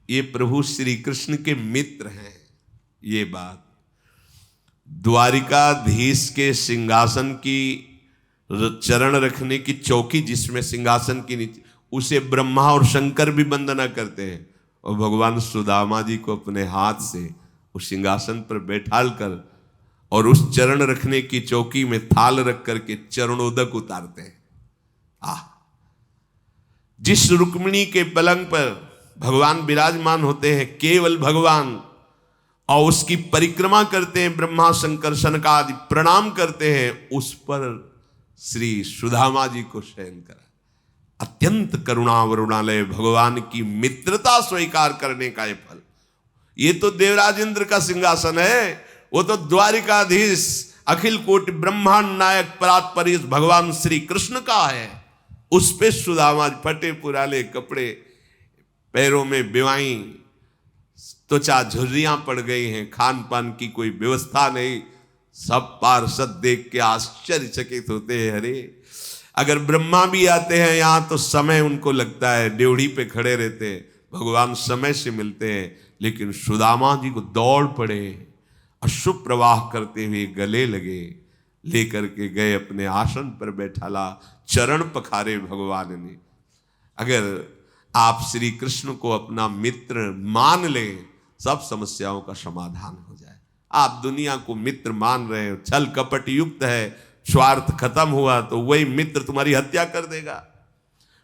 ये प्रभु श्री कृष्ण के मित्र हैं। ये बात द्वारिकाधीश के सिंहासन की चरण रखने की चौकी, जिसमें सिंहासन की नीचे, उसे ब्रह्मा और शंकर भी वंदना करते हैं, और भगवान सुदामा जी को अपने हाथ से उस सिंहासन पर बैठाल कर और उस चरण रखने की चौकी में थाल रख करके चरणोदक उतारते हैं। जिस रुक्मिणी के पलंग पर भगवान विराजमान होते हैं, केवल भगवान, और उसकी परिक्रमा करते हैं ब्रह्मा शंकर सनकादि, प्रणाम करते हैं, उस पर श्री सुदामा जी को शयन करा। अत्यंत करुणा वरुणालय भगवान की मित्रता स्वीकार करने का ये फल। ये तो देवराज इंद्र का सिंहासन है, वो तो द्वारिकाधीश अखिल कोटि ब्रह्मांड नायक परात्परीश भगवान श्री कृष्ण का है। उस पे सुदामा फटे पुराले कपड़े, पैरों में बेवाई, त्वचा झुर्रियां पड़ गई हैं, खान पान की कोई व्यवस्था नहीं। सब पार्षद देख के आश्चर्यचकित होते हैं। अरे अगर ब्रह्मा भी आते हैं यहां तो समय उनको लगता है, ड्योढ़ी पे खड़े रहते हैं, भगवान समय से मिलते हैं, लेकिन सुदामा जी को दौड़ पड़े, अश्रु प्रवाह करते हुए गले लगे, लेकर के गए अपने आसन पर बैठाला, चरण पखारे भगवान ने। अगर आप श्री कृष्ण को अपना मित्र मान लें, सब समस्याओं का समाधान हो जाए। आप दुनिया को मित्र मान रहे हो, छल कपट युक्त है, स्वार्थ खत्म हुआ तो वही मित्र तुम्हारी हत्या कर देगा,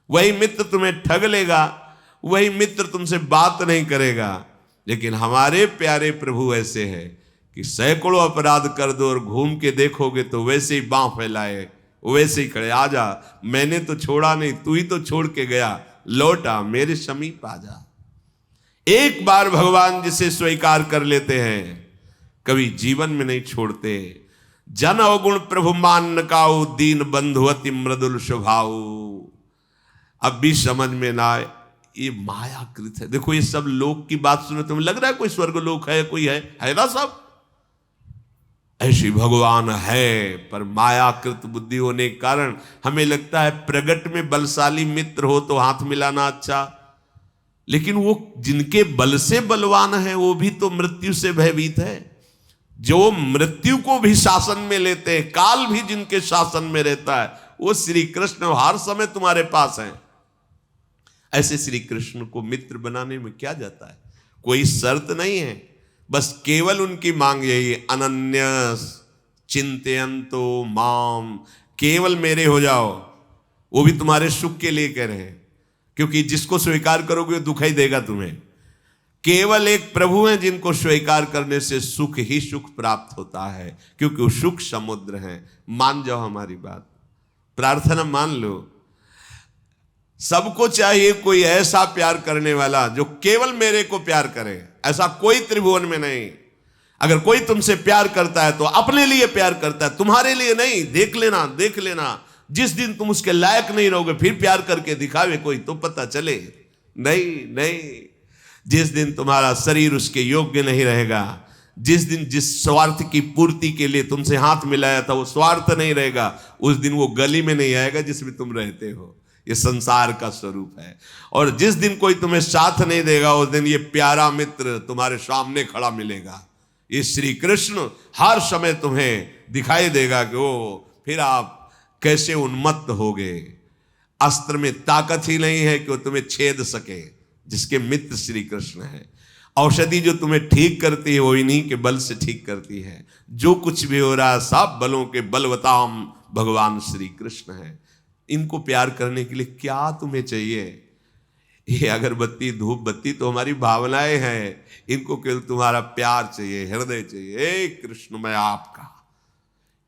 वही मित्र तुम्हें ठग लेगा, वही मित्र तुमसे बात नहीं करेगा। लेकिन हमारे प्यारे प्रभु ऐसे हैं कि सैकड़ों अपराध कर दो और घूम के देखोगे तो वैसे ही बाँह फैलाए, वैसे ही खड़े, आ जा, मैंने तो छोड़ा नहीं, तू ही तो छोड़ के गया, लौट आ, मेरे समीप आ जा। एक बार भगवान जिसे स्वीकार कर लेते हैं कभी जीवन में नहीं छोड़ते। जन अवगुण प्रभु मान काऊ, दीन बंधु अति मृदुल स्वभाव। अब भी समझ में ना आए, ये मायाकृत है। देखो ये सब लोक की बात सुने तुम्हें लग रहा है कोई स्वर्ग लोक है, कोई है ना, सब ऐसी भगवान है, पर मायाकृत बुद्धि होने के कारण हमें लगता है प्रगट में बलशाली मित्र हो तो हाथ मिलाना अच्छा, लेकिन वो जिनके बल से बलवान है वो भी तो मृत्यु से भयभीत है। जो मृत्यु को भी शासन में लेते हैं, काल भी जिनके शासन में रहता है, वो श्री कृष्ण हर समय तुम्हारे पास हैं। ऐसे श्री कृष्ण को मित्र बनाने में क्या जाता है, कोई शर्त नहीं है, बस केवल उनकी मांग यही, अनन्य चिंतयन्तो माम, केवल मेरे हो जाओ। वो भी तुम्हारे सुख के लिए कह रहे हैं, क्योंकि जिसको स्वीकार करोगे वो दुख ही देगा तुम्हें। केवल एक प्रभु हैं जिनको स्वीकार करने से सुख ही सुख प्राप्त होता है, क्योंकि वो सुख समुद्र हैं। मान जाओ हमारी बात, प्रार्थना मान लो। सबको चाहिए कोई ऐसा प्यार करने वाला जो केवल मेरे को प्यार करे, ऐसा कोई त्रिभुवन में नहीं। अगर कोई तुमसे प्यार करता है तो अपने लिए प्यार करता है, तुम्हारे लिए नहीं। देख लेना, देख लेना, जिस दिन तुम उसके लायक नहीं रहोगे फिर प्यार करके दिखावे कोई तो पता चले। नहीं नहीं, जिस दिन तुम्हारा शरीर उसके योग्य नहीं रहेगा, जिस दिन जिस स्वार्थ की पूर्ति के लिए तुमसे हाथ मिलाया था वो स्वार्थ नहीं रहेगा, उस दिन वो गली में नहीं आएगा जिसमें तुम रहते हो। ये संसार का स्वरूप है। और जिस दिन कोई तुम्हें साथ नहीं देगा उस दिन ये प्यारा मित्र तुम्हारे सामने खड़ा मिलेगा। ये श्री कृष्ण हर समय तुम्हें दिखाई देगा कि वो फिर आप कैसे उन्मत्त होगे। अस्त्र में ताकत ही नहीं है कि वो तुम्हें छेद सके, जिसके मित्र श्री कृष्ण है। औषधि जो तुम्हें ठीक करती है वो इन्हीं के बल से ठीक करती है। जो कुछ भी हो रहा है सब बलों के बलवताम भगवान श्री कृष्ण है। इनको प्यार करने के लिए क्या तुम्हें चाहिए? ये अगरबत्ती धूप बत्ती तो हमारी भावनाएं हैं, इनको केवल तुम्हारा प्यार चाहिए, हृदय चाहिए। हे कृष्ण मैं आपका,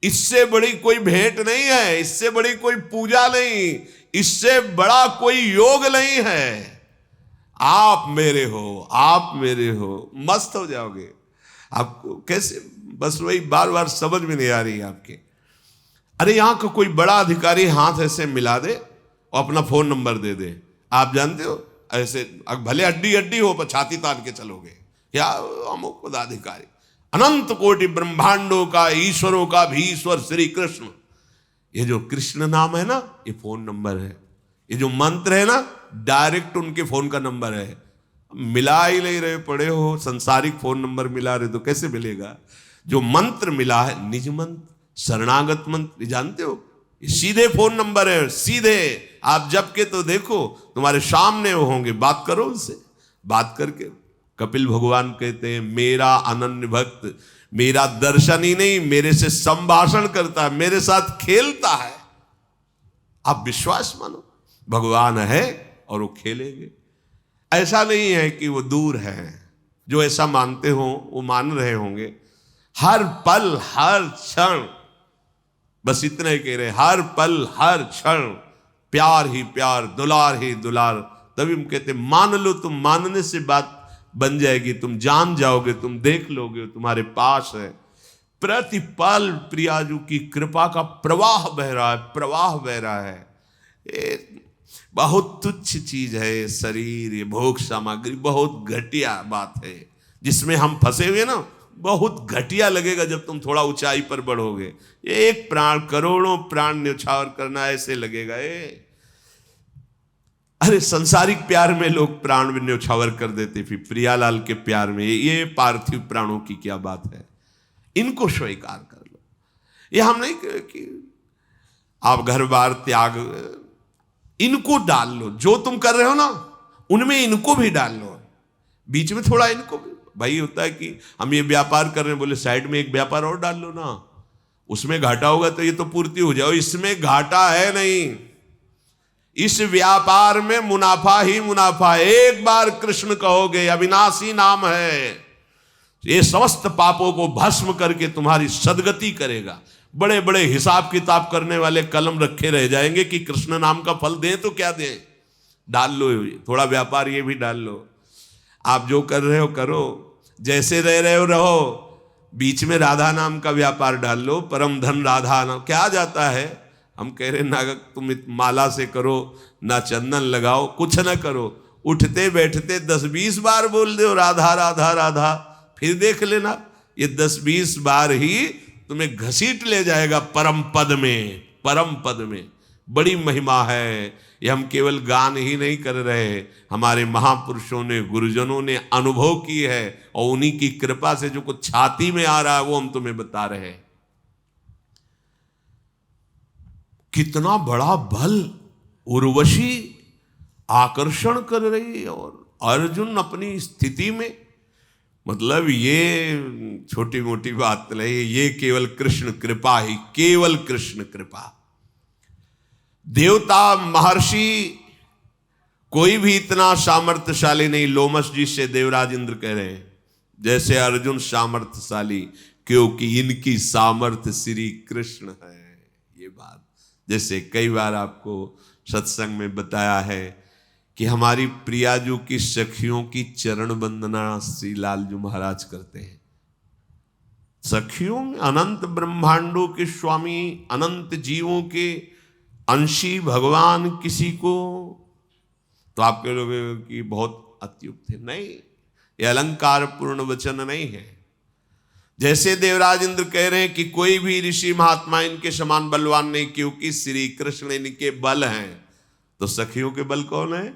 इससे बड़ी कोई भेंट नहीं है, इससे बड़ी कोई पूजा नहीं, इससे बड़ा कोई योग नहीं है। आप मेरे हो, आप मेरे हो, मस्त हो जाओगे। आपको कैसे, बस वही बार बार समझ में नहीं आ रही आपके। अरे यहां का कोई बड़ा अधिकारी हाथ ऐसे मिला दे और अपना फोन नंबर दे दे, आप जानते हो ऐसे भले हड्डी हड्डी हो पर छाती तान के चलोगे, या अमुक पदाधिकारी। अनंत कोटि ब्रह्मांडों का, ईश्वरों का भी ईश्वर श्री कृष्ण। ये जो कृष्ण नाम है ना, ये फोन नंबर है। ये जो मंत्र है ना, डायरेक्ट उनके फोन का नंबर है। मिला ही नहीं रहे, पड़े हो संसारिक फोन नंबर मिला रहे तो कैसे मिलेगा? जो मंत्र मिला है निज मंत्र, शरणागत मंत्र, जानते हो, सीधे फोन नंबर है, सीधे आप जब के तो देखो तुम्हारे सामने वो होंगे, बात करो उनसे। बात करके कपिल भगवान कहते हैं मेरा अनन्य भक्त मेरा दर्शन ही नहीं मेरे से संभाषण करता है, मेरे साथ खेलता है। आप विश्वास मानो, भगवान है और वो खेलेंगे। ऐसा नहीं है कि वो दूर है। जो ऐसा मानते हो वो मान रहे होंगे। हर पल हर क्षण, बस इतना ही कह रहे, हर पल हर क्षण प्यार ही प्यार, दुलार ही दुलार। तभी हम कहते मान लो, तुम मानने से बात बन जाएगी, तुम जान जाओगे, तुम देख लोगे, तुम्हारे पास है। प्रतिपल प्रियाजू की कृपा का प्रवाह बह रहा है, प्रवाह बह रहा है। ये बहुत तुच्छ चीज है ये शरीर, ये भोग सामग्री, बहुत घटिया बात है जिसमें हम फंसे हुए ना। बहुत घटिया लगेगा जब तुम थोड़ा ऊंचाई पर बढ़ोगे। एक प्राण करोड़ों प्राण न्यौछावर करना ऐसे लगेगा। अरे संसारिक प्यार में लोग प्राण भी न्यौछावर कर देते, फिर प्रियालाल के प्यार में ये पार्थिव प्राणों की क्या बात है? इनको स्वीकार कर लो। ये हम नहीं कि आप घर बार त्याग, इनको डाल लो। जो तुम कर रहे हो ना उनमें इनको भी डाल लो, बीच में थोड़ा इनको भी। भाई होता है कि हम ये व्यापार कर रहे हैं, बोले साइड में एक व्यापार और डाल लो ना, उसमें घाटा होगा तो ये तो पूर्ति हो जाओ, इसमें घाटा है नहीं। इस व्यापार में मुनाफा ही मुनाफा। एक बार कृष्ण कहोगे, अविनाशी नाम है, ये समस्त पापों को भस्म करके तुम्हारी सदगति करेगा। बड़े बड़े हिसाब किताब करने वाले कलम रखे रह जाएंगे कि कृष्ण नाम का फल दें तो क्या दें। डाल लो थोड़ा व्यापार, ये भी डाल लो। आप जो कर रहे हो करो, जैसे रह रहे हो रहो, बीच में राधा नाम का व्यापार डाल लो। परम धन राधा नाम क्या जाता है। हम कह रहे ना तुम माला से करो, ना चंदन लगाओ, कुछ ना करो, उठते बैठते 10-20 बार बोल दो राधा राधा राधा, फिर देख लेना ये 10-20 बार ही तुम्हें घसीट ले जाएगा परम पद में। परम पद में बड़ी महिमा है। ये हम केवल गान ही नहीं कर रहे, हमारे महापुरुषों ने, गुरुजनों ने अनुभव की है, और उन्हीं की कृपा से जो कुछ छाती में आ रहा है वो हम तुम्हें बता रहे हैं। कितना बड़ा बल उर्वशी आकर्षण कर रही है, और अर्जुन अपनी स्थिति में, मतलब ये छोटी मोटी बात नहीं, ये केवल कृष्ण कृपा ही, केवल कृष्ण कृपा। देवता महर्षि कोई भी इतना सामर्थ्यशाली नहीं। लोमस जी से देवराज इंद्र कह रहे हैं जैसे अर्जुन सामर्थ्यशाली, क्योंकि इनकी सामर्थ्य श्री कृष्ण है। ये बात जैसे कई बार आपको सत्संग में बताया है कि हमारी प्रियाजू की सखियों की चरण वंदना श्री लालजू महाराज करते हैं। सखियों अनंत ब्रह्मांडों के स्वामी, अनंत जीवों के अंशी भगवान किसी को, तो आप कह लोगे कि बहुत अत्युक्त है। नहीं, ये अलंकार पूर्ण वचन नहीं है। जैसे देवराज इंद्र कह रहे हैं कि कोई भी ऋषि महात्मा इनके समान बलवान नहीं, क्योंकि श्री कृष्ण इनके बल हैं। तो सखियों के बल कौन है?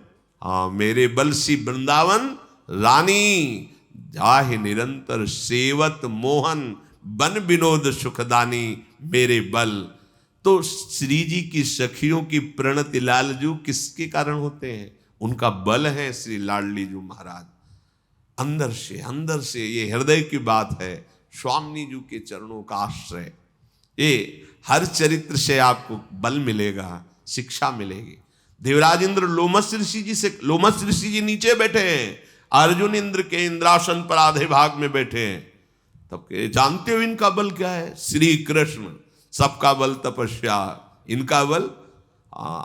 हाँ, मेरे बल सी वृंदावन रानी, जाहि निरंतर सेवत मोहन, बन विनोद सुखदानी, मेरे बल। तो श्री जी की सखियों की प्रणति लालजू किसके कारण होते हैं? उनका बल है श्री लाडली जू महाराज। अंदर से ये हृदय की बात है, स्वामी जी के चरणों का आश्रय। ये हर चरित्र से आपको बल मिलेगा, शिक्षा मिलेगी। देवराज इंद्र लोमस ऋषि जी नीचे बैठे हैं, अर्जुन इंद्र के इंद्रासन पर आधे भाग में बैठे हैं। तब के जानते हो इनका बल क्या है? श्री कृष्ण। सबका बल तपस्या, इनका बल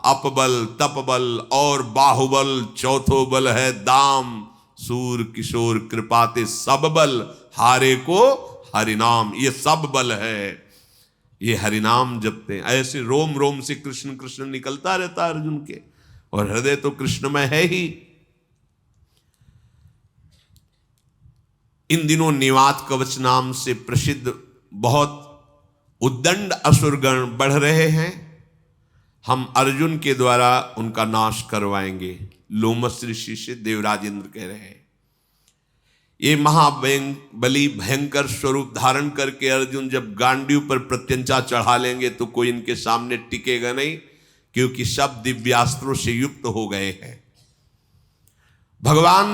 अपबल, तपबल और बाहुबल। चौथो बल है दाम, सूर किशोर कृपाते सब बल, हारे को हरिनाम। ये सब बल है, ये हरिनाम जपते हैं। ऐसे रोम रोम से कृष्ण कृष्ण निकलता रहता है अर्जुन के, और हृदय तो कृष्णमय है ही। इन दिनों निवात कवच नाम से प्रसिद्ध बहुत उद्दंड असुरगण बढ़ रहे हैं। हम अर्जुन के द्वारा उनका नाश करवाएंगे, लोमस ऋषि से देवराज इंद्र कह रहे हैं। ये महाबली भयंकर स्वरूप धारण करके अर्जुन जब गांडीव पर प्रत्यंचा चढ़ा लेंगे तो कोई इनके सामने टिकेगा नहीं, क्योंकि सब दिव्यास्त्रों से युक्त हो गए हैं। भगवान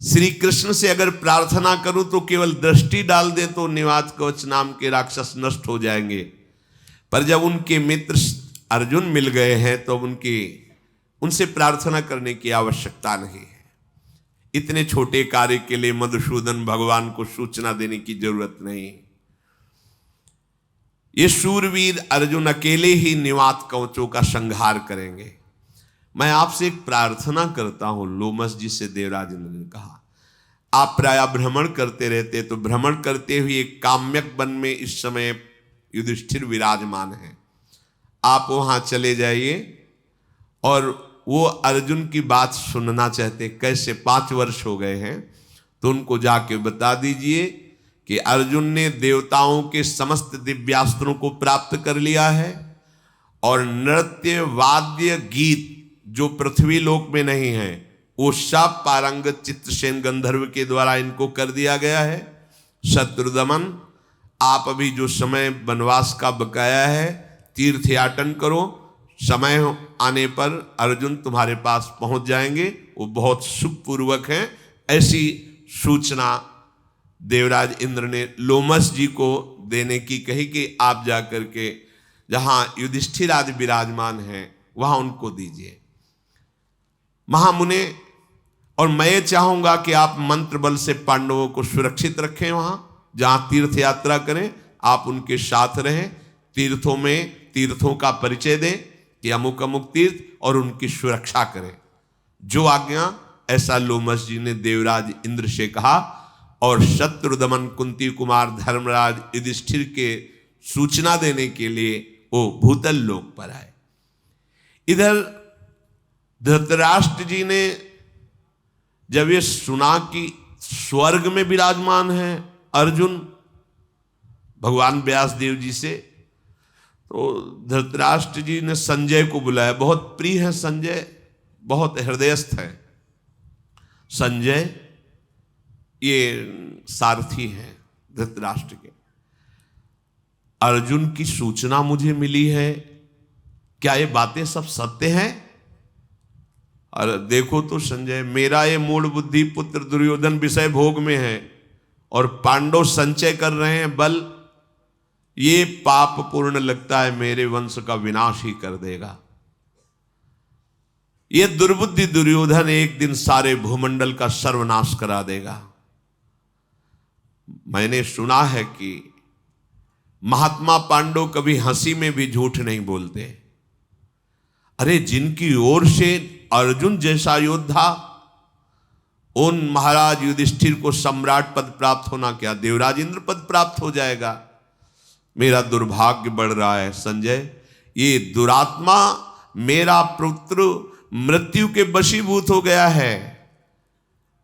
श्री कृष्ण से अगर प्रार्थना करूं तो केवल दृष्टि डाल दें तो निवात कवच नाम के राक्षस नष्ट हो जाएंगे। पर जब उनके मित्र अर्जुन मिल गए हैं तो उनसे प्रार्थना करने की आवश्यकता नहीं है। इतने छोटे कार्य के लिए मधुसूदन भगवान को सूचना देने की जरूरत नहीं। ये शूरवीर अर्जुन अकेले ही निवात कवचों का संहार करेंगे। मैं आपसे एक प्रार्थना करता हूं, लोमस जी से देवराज इंद्र ने कहा, आप प्राय भ्रमण करते रहते, तो भ्रमण करते हुए काम्यक वन में इस समय युधिष्ठिर विराजमान है। आप वहां चले जाइए और वो अर्जुन की बात सुनना चाहते। कैसे? 5 वर्ष हो गए हैं, तो उनको जाके बता दीजिए कि अर्जुन ने देवताओं के समस्त दिव्यास्त्रों को प्राप्त कर लिया है, और नृत्य वाद्य गीत जो पृथ्वी लोक में नहीं है वो सब पारंगत चित्रसेन गंधर्व के द्वारा इनको कर दिया गया है। शत्रुदमन, आप अभी जो समय वनवास का बकाया है तीर्थयाटन करो, समय आने पर अर्जुन तुम्हारे पास पहुंच जाएंगे, वो बहुत सुखपूर्वक हैं। ऐसी सूचना देवराज इंद्र ने लोमस जी को देने की कही कि आप जाकर के जहां युधिष्ठिर आदि विराजमान हैं वहां उनको दीजिए। महामुने, और मैं ये चाहूंगा कि आप मंत्र बल से पांडवों को सुरक्षित रखें, वहां जहां तीर्थ यात्रा करें आप उनके साथ रहें, तीर्थों में तीर्थों का परिचय दें कि अमुक अमुक तीर्थ, और उनकी सुरक्षा करें। जो आज्ञा, ऐसा लोमश जी ने देवराज इंद्र से कहा और शत्रु दमन कुंती कुमार धर्मराज युधिष्ठिर के सूचना देने के लिए वो भूतल लोक पर आए। इधर धृतराष्ट्र जी ने जब ये सुना कि स्वर्ग में विराजमान है अर्जुन भगवान व्यास देव जी से, तो धृतराष्ट्र जी ने संजय को बुलाया। बहुत प्रिय है संजय, बहुत हृदयस्थ है संजय, ये सारथी हैं धृतराष्ट्र के। अर्जुन की सूचना मुझे मिली है, क्या ये बातें सब सत्य हैं? और देखो तो संजय, मेरा ये मूढ़ बुद्धि पुत्र दुर्योधन विषय भोग में है और पांडव संचय कर रहे हैं बल, ये पाप पूर्ण लगता है, मेरे वंश का विनाश ही कर देगा। ये दुर्बुद्धि दुर्योधन एक दिन सारे भूमंडल का सर्वनाश करा देगा। मैंने सुना है कि महात्मा पांडव कभी हंसी में भी झूठ नहीं बोलते। अरे जिनकी ओर से अर्जुन जैसा योद्धा, उन महाराज युधिष्ठिर को सम्राट पद प्राप्त होना, क्या देवराज इंद्र पद प्राप्त हो जाएगा? मेरा दुर्भाग्य बढ़ रहा है संजय, ये दुरात्मा मेरा पुत्र मृत्यु के वशीभूत हो गया है।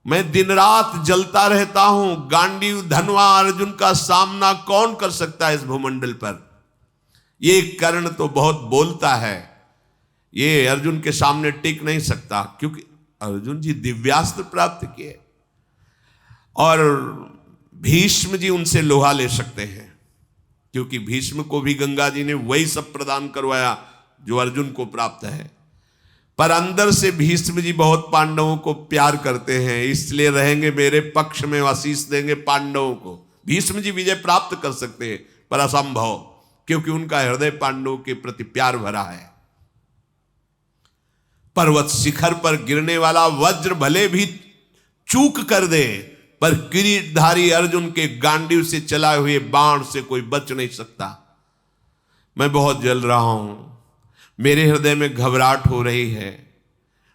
मैं दिन रात जलता रहता हूं, गांडीव धनवा अर्जुन का सामना कौन कर सकता है इस भूमंडल पर? ये कर्ण तो बहुत बोलता है, ये अर्जुन के सामने टिक नहीं सकता, क्योंकि अर्जुन जी दिव्यास्त्र प्राप्त किए और भीष्म जी उनसे लोहा ले सकते हैं, क्योंकि भीष्म को भी गंगा जी ने वही सब प्रदान करवाया जो अर्जुन को प्राप्त है। पर अंदर से भीष्म जी बहुत पांडवों को प्यार करते हैं, इसलिए रहेंगे मेरे पक्ष में, आशीष देंगे पांडवों को। भीष्म जी विजय प्राप्त कर सकते हैं पर असंभव, क्योंकि उनका हृदय पांडवों के प्रति प्यार भरा है। पर्वत शिखर पर गिरने वाला वज्र भले भी चूक कर दे, पर किरीटधारी अर्जुन के गांडीव से चलाए हुए बाण से कोई बच नहीं सकता। मैं बहुत जल रहा हूं, मेरे हृदय में घबराहट हो रही है,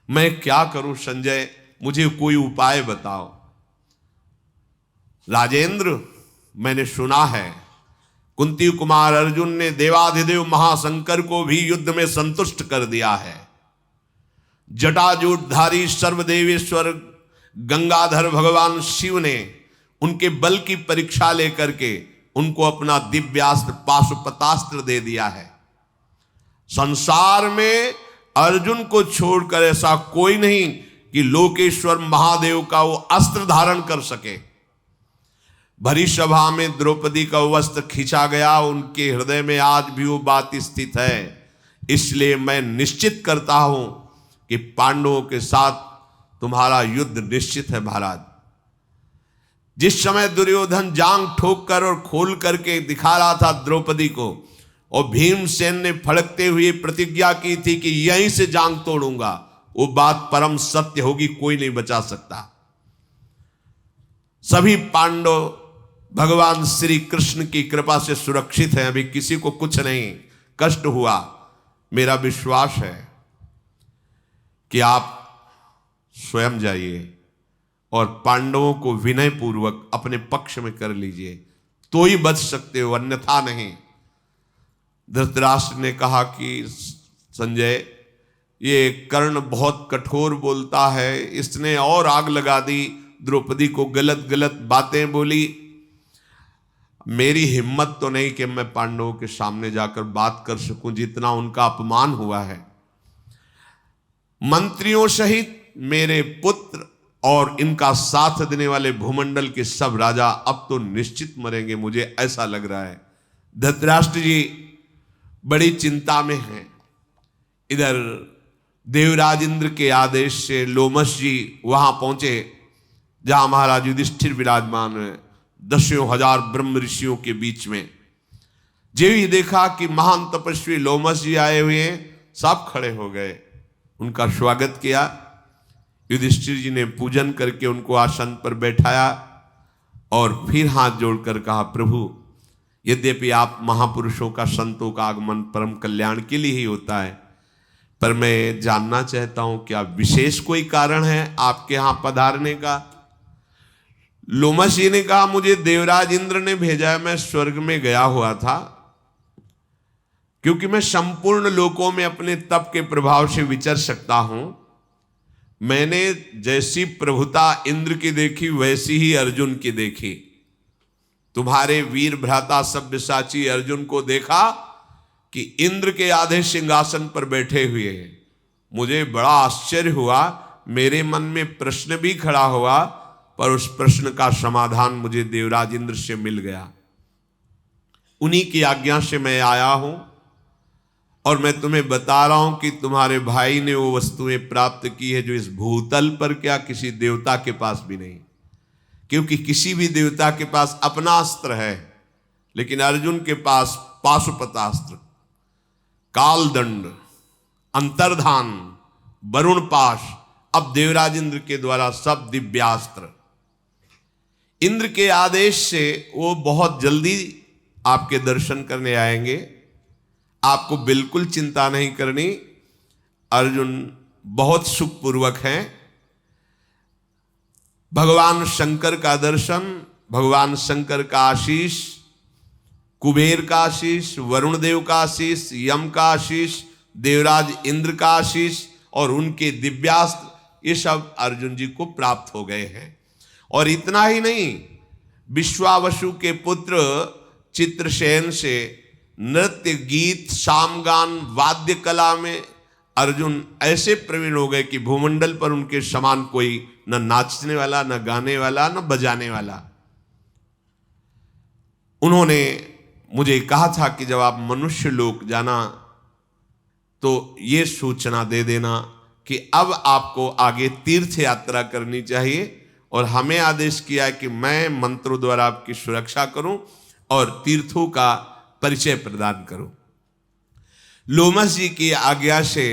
मैं क्या करूं संजय, मुझे कोई उपाय बताओ। राजेंद्र, मैंने सुना है कुंती कुमार अर्जुन ने देवाधिदेव महाशंकर को भी युद्ध में संतुष्ट कर दिया है। जटाजूटधारी सर्वदेवेश्वर गंगाधर भगवान शिव ने उनके बल की परीक्षा लेकर के उनको अपना दिव्यास्त्र पाशुपतास्त्र दे दिया है। संसार में अर्जुन को छोड़कर ऐसा कोई नहीं कि लोकेश्वर महादेव का वो अस्त्र धारण कर सके। भरी सभा में द्रौपदी का वस्त्र खींचा गया, उनके हृदय में आज भी वो बात स्थित है। इसलिए मैं निश्चित करता हूं कि पांडवों के साथ तुम्हारा युद्ध निश्चित है महाराज। जिस समय दुर्योधन जांग ठोक कर और खोल करके दिखा रहा था द्रौपदी को, और भीमसेन ने फड़कते हुए प्रतिज्ञा की थी कि यहीं से जांग तोड़ूंगा, वो बात परम सत्य होगी, कोई नहीं बचा सकता। सभी पांडव भगवान श्री कृष्ण की कृपा से सुरक्षित हैं, अभी किसी को कुछ नहीं कष्ट हुआ। मेरा विश्वास है कि आप स्वयं जाइए और पांडवों को विनय पूर्वक अपने पक्ष में कर लीजिए, तो ही बच सकते हो, अन्यथा नहीं। धृतराष्ट्र ने कहा कि संजय, ये कर्ण बहुत कठोर बोलता है, इसने और आग लगा दी, द्रौपदी को गलत गलत बातें बोली। मेरी हिम्मत तो नहीं कि मैं पांडवों के सामने जाकर बात कर सकूं, जितना उनका अपमान हुआ है। मंत्रियों सहित मेरे पुत्र और इनका साथ देने वाले भूमंडल के सब राजा अब तो निश्चित मरेंगे, मुझे ऐसा लग रहा है। धृतराष्ट्र जी बड़ी चिंता में हैं। इधर देवराज इंद्र के आदेश से लोमश जी वहां पहुंचे जहां महाराज युधिष्ठिर विराजमान है, 10,000 ब्रह्म ऋषियों के बीच में जो ही देखा कि महान तपस्वी लोमस जी आए हुए हैं, सब खड़े हो गए, उनका स्वागत किया। युधिष्ठिर जी ने पूजन करके उनको आसन पर बैठाया और फिर हाथ जोड़कर कहा, प्रभु यद्यपि आप महापुरुषों का, संतों का आगमन परम कल्याण के लिए ही होता है, पर मैं जानना चाहता हूं क्या विशेष कोई कारण है आपके यहां पधारने का। लोमस जी ने कहा, मुझे देवराज इंद्र ने भेजा है, मैं स्वर्ग में गया हुआ था, क्योंकि मैं संपूर्ण लोकों में अपने तप के प्रभाव से विचर सकता हूं। मैंने जैसी प्रभुता इंद्र की देखी वैसी ही अर्जुन की देखी। तुम्हारे वीर भ्राता सब्यसाची अर्जुन को देखा कि इंद्र के आधे सिंहासन पर बैठे हुए हैं। मुझे बड़ा आश्चर्य हुआ, मेरे मन में प्रश्न भी खड़ा हुआ, पर उस प्रश्न का समाधान मुझे देवराज इंद्र से मिल गया। उन्हीं की आज्ञा से मैं आया हूं और मैं तुम्हें बता रहा हूं कि तुम्हारे भाई ने वो वस्तुएं प्राप्त की है जो इस भूतल पर क्या किसी देवता के पास भी नहीं, क्योंकि किसी भी देवता के पास अपना अस्त्र है, लेकिन अर्जुन के पास पाशुपतास्त्र, कालदंड, अंतर्धान, वरुण पाश, अब देवराज इंद्र के द्वारा सब दिव्यास्त्र। इंद्र के आदेश से वो बहुत जल्दी आपके दर्शन करने आएंगे, आपको बिल्कुल चिंता नहीं करनी। अर्जुन बहुत सुखपूर्वक हैं। भगवान शंकर का दर्शन, भगवान शंकर का आशीष, कुबेर का आशीष, वरुण देव का आशीष, यम का आशीष, देवराज इंद्र का आशीष और उनके दिव्यास्त्र, ये सब अर्जुन जी को प्राप्त हो गए हैं। और इतना ही नहीं, विश्वावसु के पुत्र चित्रसेन से नृत्य, गीत, सामगान, वाद्य कला में अर्जुन ऐसे प्रवीण हो गए कि भूमंडल पर उनके समान कोई न नाचने वाला, न गाने वाला, न बजाने वाला। उन्होंने मुझे कहा था कि जब आप मनुष्य लोक जाना तो ये सूचना दे देना कि अब आपको आगे तीर्थ यात्रा करनी चाहिए, और हमें आदेश किया है कि मैं मंत्रों द्वारा आपकी सुरक्षा करूं और तीर्थों का परिचय प्रदान करूं। लोमस जी की आज्ञा से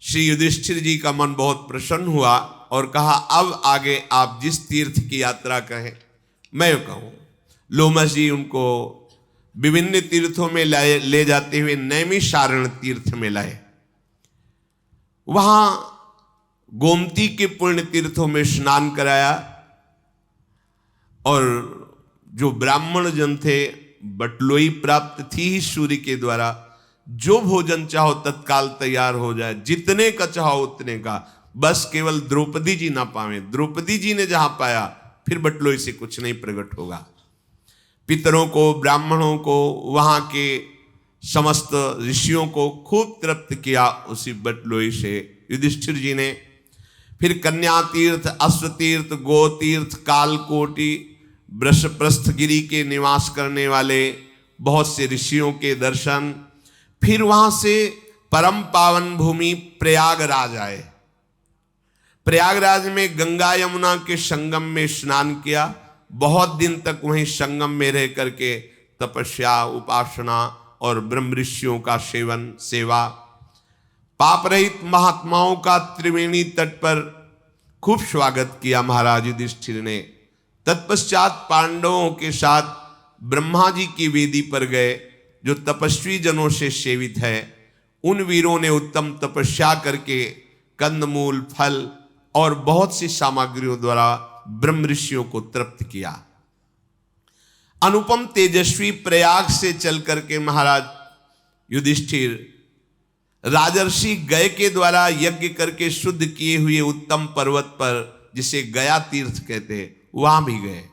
श्री युधिष्ठिर जी का मन बहुत प्रसन्न हुआ और कहा, अब आगे आप जिस तीर्थ की यात्रा कहें मैं कहूं। लोमस जी उनको विभिन्न तीर्थों में ले जाते हुए नैमिषारण्य तीर्थ में लाए। वहां गोमती के पुण्य तीर्थों में स्नान कराया, और जो ब्राह्मण जन थे, बटलोई प्राप्त थी ही सूर्य के द्वारा, जो भोजन चाहो तत्काल तैयार हो जाए, जितने का चाहो उतने का, बस केवल द्रौपदी जी ना पावे। द्रौपदी जी ने जहां पाया फिर बटलोई से कुछ नहीं प्रकट होगा। पितरों को, ब्राह्मणों को, वहां के समस्त ऋषियों को खूब तृप्त किया उसी बटलोई से युधिष्ठिर जी ने। फिर कन्या तीर्थ, अश्व तीर्थ, गो तीर्थ, कालकोटि, वृषप्रस्थगिरी के निवास करने वाले बहुत से ऋषियों के दर्शन। फिर वहां से परम पावन भूमि प्रयागराज आए। प्रयागराज में गंगा यमुना के संगम में स्नान किया। बहुत दिन तक वहीं संगम में रह करके तपस्या, उपासना और ब्रह्म ऋषियों का सेवा, पाप रहित महात्माओं का त्रिवेणी तट पर खूब स्वागत किया महाराज युधिष्ठिर ने। तत्पश्चात पांडवों के साथ ब्रह्मा जी की वेदी पर गए, जो तपस्वी जनों से सेवित है। उन वीरों ने उत्तम तपस्या करके कंदमूल, फल और बहुत सी सामग्रियों द्वारा ब्रह्म ऋषियों को तृप्त किया। अनुपम तेजस्वी प्रयाग से चल करके महाराज युधिष्ठिर राजर्षि गय के द्वारा यज्ञ करके शुद्ध किए हुए उत्तम पर्वत पर, जिसे गया तीर्थ कहते हैं, वहां भी गए।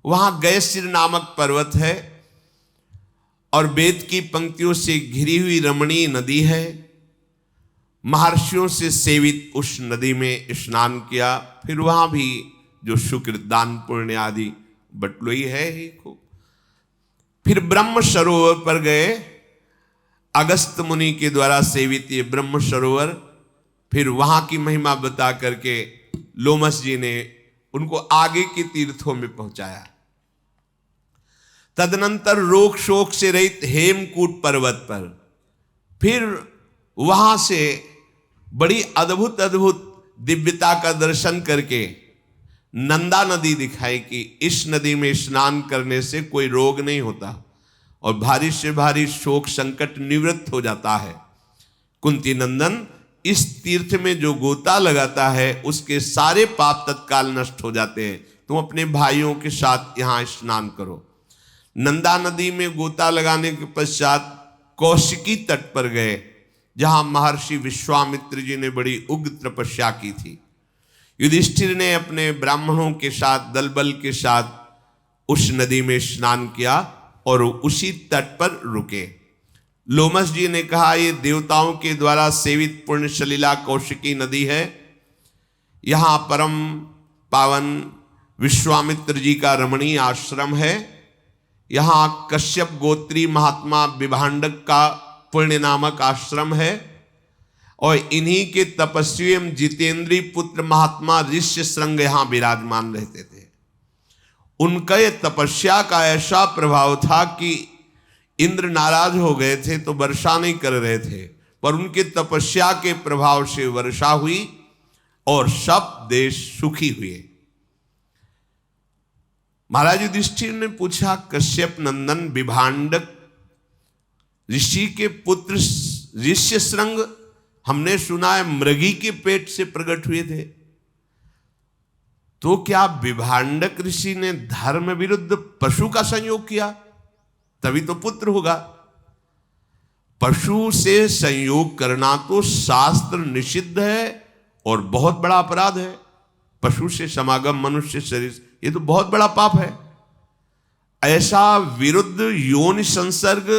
वहां गयसिर नामक पर्वत है और वेद की पंक्तियों से घिरी हुई रमणीय नदी है। महर्षियों से सेवित उस नदी में स्नान किया। फिर वहां भी जो शुक्र, दान, पुण्य आदि बटलोई है ही खूब। फिर ब्रह्म सरोवर पर गए, अगस्त मुनि के द्वारा सेवित ये ब्रह्म सरोवर। फिर वहां की महिमा बता करके लोमस जी ने उनको आगे के तीर्थों में पहुंचाया। तदनंतर रोग शोक से रहित हेमकूट पर्वत पर, फिर वहां से बड़ी अद्भुत अद्भुत दिव्यता का दर्शन करके नंदा नदी दिखाई कि इस नदी में स्नान करने से कोई रोग नहीं होता और भारी से भारी शोक संकट निवृत्त हो जाता है। कुंती नंदन, इस तीर्थ में जो गोता लगाता है उसके सारे पाप तत्काल नष्ट हो जाते हैं, तुम अपने भाइयों के साथ यहां स्नान करो। नंदा नदी में गोता लगाने के पश्चात कौशिकी तट पर गए, जहां महर्षि विश्वामित्र जी ने बड़ी उग्र तपस्या की थी। युधिष्ठिर ने अपने ब्राह्मणों के साथ दलबल के साथ उस नदी में स्नान किया और उसी तट पर रुके। लोमस जी ने कहा, ये देवताओं के द्वारा सेवित पुण्य सलिला कौशिकी नदी है। यहां परम पावन विश्वामित्र जी का रमणीय आश्रम है। यहां कश्यप गोत्री महात्मा विभांडक का पुण्य नामक आश्रम है और इन्हीं के तपस्वी एवं जितेंद्रीय पुत्र महात्मा ऋष्यशृंग यहां विराजमान रहते थे। उनका ये तपस्या का ऐसा प्रभाव था कि इंद्र नाराज हो गए थे तो वर्षा नहीं कर रहे थे, पर उनके तपस्या के प्रभाव से वर्षा हुई और सब देश सुखी हुए। महाराज युधिष्ठिर ने पूछा, कश्यप नंदन विभांडक ऋषि के पुत्र ऋष्यशृंग, हमने सुना है मृगी के पेट से प्रकट हुए थे, तो क्या विभांडक ऋषि ने धर्म विरुद्ध पशु का संयोग किया? तभी तो पुत्र होगा। पशु से संयोग करना तो शास्त्र निषिद्ध है और बहुत बड़ा अपराध है। पशु से समागम मनुष्य शरीर, ये तो बहुत बड़ा पाप है। ऐसा विरुद्ध योनि संसर्ग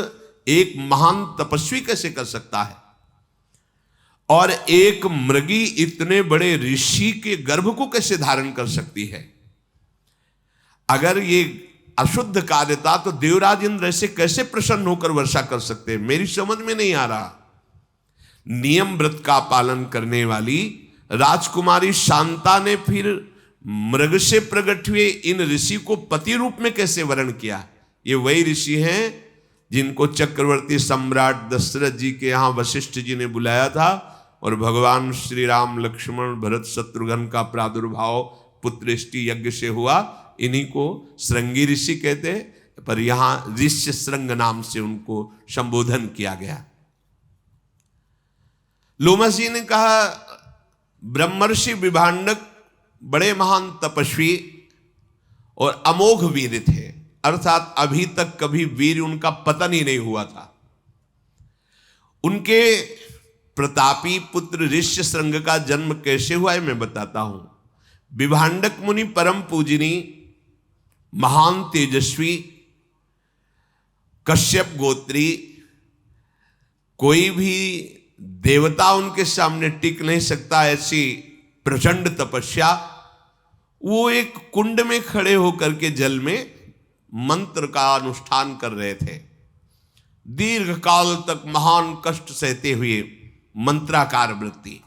एक महान तपस्वी कैसे कर सकता है? और एक मृगी इतने बड़े ऋषि के गर्भ को कैसे धारण कर सकती है? अगर ये अशुद्ध कार्य था तो देवराज इंद्र ऐसे कैसे प्रसन्न होकर वर्षा कर सकते हैं? मेरी समझ में नहीं आ रहा। नियम व्रत का पालन करने वाली राजकुमारी शांता ने फिर मृग से प्रकट हुए इन ऋषि को पति रूप में कैसे वर्ण किया? ये वही ऋषि हैं जिनको चक्रवर्ती सम्राट दशरथ जी के यहां वशिष्ठ जी ने बुलाया था और भगवान श्री राम लक्ष्मण भरत शत्रुघ्न का प्रादुर्भाव पुत्रेष्टि यज्ञ से हुआ। इन्हीं को श्रृंगी ऋषि कहते हैं, पर यहां ऋष्य श्रृंग नाम से उनको संबोधन किया गया। लोमस जी ने कहा, ब्रह्मर्षि विभांडक बड़े महान तपस्वी और अमोघ वीर थे, अर्थात अभी तक कभी वीर उनका पतन ही नहीं हुआ था। उनके प्रतापी पुत्र ऋष्यशृंग का जन्म कैसे हुआ है मैं बताता हूं। विभांडक मुनि परम पूजनी, महान तेजस्वी, कश्यप गोत्री, कोई भी देवता उनके सामने टिक नहीं सकता, ऐसी प्रचंड तपस्या। वो एक कुंड में खड़े होकर के जल में मंत्र का अनुष्ठान कर रहे थे। दीर्घ काल तक महान कष्ट सहते हुए मंत्राकार वृत्ति।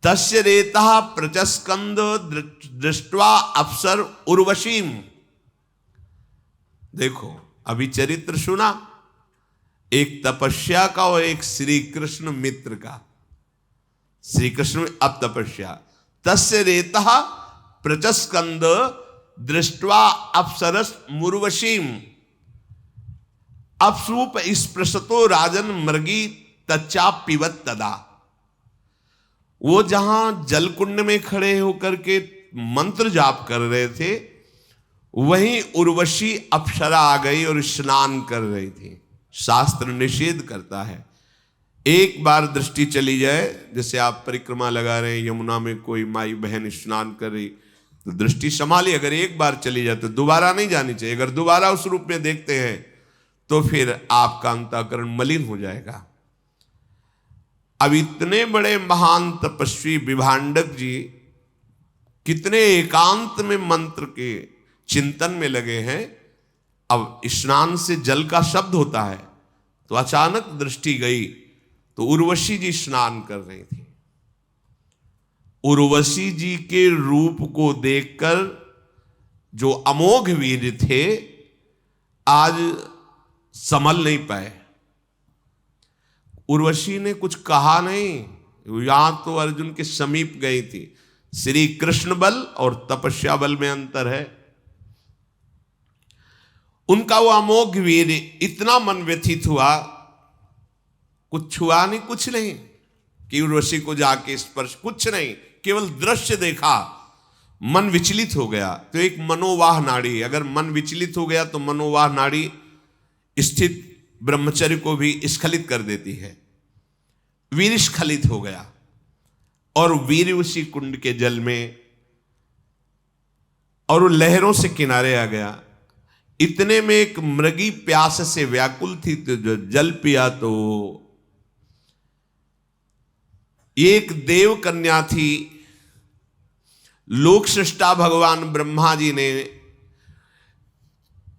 तस्य रेतः प्रचस्कंद दृष्ट्वा अप्सर उर्वशीम। देखो, अभी चरित्र सुना, एक तपस्या का और एक श्री कृष्ण मित्र का। श्री कृष्ण अब तपस्या। तस्य रेतः प्रचस्कंद दृष्ट्वा अप्सरस मुर्वशीम अपसूप स्पृशतो राजन मृगी तच्चा पिबत तदा। वो जहां जलकुंड में खड़े होकर के मंत्र जाप कर रहे थे, वहीं उर्वशी अप्सरा आ गई और स्नान कर रही थी। शास्त्र निषेध करता है, एक बार दृष्टि चली जाए, जैसे आप परिक्रमा लगा रहे हैं, यमुना में कोई माई बहन स्नान कर रही तो दृष्टि संभाली, अगर एक बार चली जाए तो दोबारा नहीं जानी चाहिए। अगर दोबारा उस रूप में देखते हैं तो फिर आपका अंतःकरण मलिन हो जाएगा। अब इतने बड़े महान तपस्वी विभांडक जी कितने एकांत में मंत्र के चिंतन में लगे हैं। अब स्नान से जल का शब्द होता है, तो अचानक दृष्टि गई तो उर्वशी जी स्नान कर रही थी। उर्वशी जी के रूप को देखकर जो अमोघ वीर थे, आज संभल नहीं पाए। उर्वशी ने कुछ कहा नहीं, यहां तो अर्जुन के समीप गई थी। श्री कृष्ण बल और तपस्या बल में अंतर है। उनका वो अमोघ वीर इतना मन व्यथित हुआ, कुछ छुआ नहीं, कुछ नहीं कि उर्वशी को जाके स्पर्श, कुछ नहीं, केवल दृश्य देखा, मन विचलित हो गया। तो एक मनोवाह नाड़ी, अगर मन विचलित हो गया तो मनोवाह नाड़ी स्थित ब्रह्मचर्य को भी स्खलित कर देती है। वीर स्खलित हो गया और वीर उसी कुंड के जल में, और वो लहरों से किनारे आ गया। इतने में एक मृगी प्यास से व्याकुल थी तो जो जल पिया, तो एक देव कन्या थी। लोक सृष्टा भगवान ब्रह्मा जी ने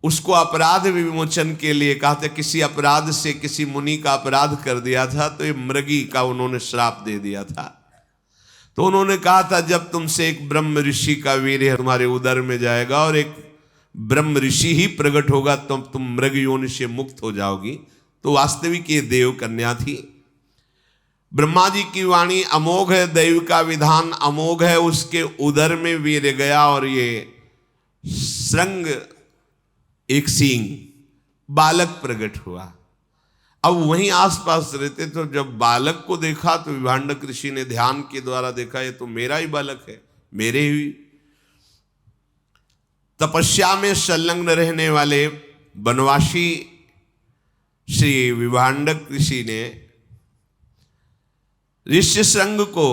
उसको अपराध विमोचन के लिए कहा था। किसी अपराध से किसी मुनि का अपराध कर दिया था, तो ये मृगी का उन्होंने श्राप दे दिया था। तो उन्होंने कहा था जब तुमसे एक ब्रह्म ऋषि का वीर्य तुम्हारे उदर में जाएगा और एक ब्रह्म ऋषि ही प्रकट होगा तो तुम मृग योनि से मुक्त हो जाओगी। तो वास्तविक ये देव कन्या थी। ब्रह्मा जी की वाणी अमोघ है, दैव का विधान अमोघ है। उसके उदर में वीर्य गया और ये श्रृंग, एक सींग, बालक प्रकट हुआ। अब वहीं आसपास रहते तो जब बालक को देखा तो विभांडक ऋषि ने ध्यान के द्वारा देखा, ये तो मेरा ही बालक है, मेरे ही। तपस्या में संलग्न रहने वाले वनवासी श्री विभांडक ऋषि ने ऋष्यशृंग को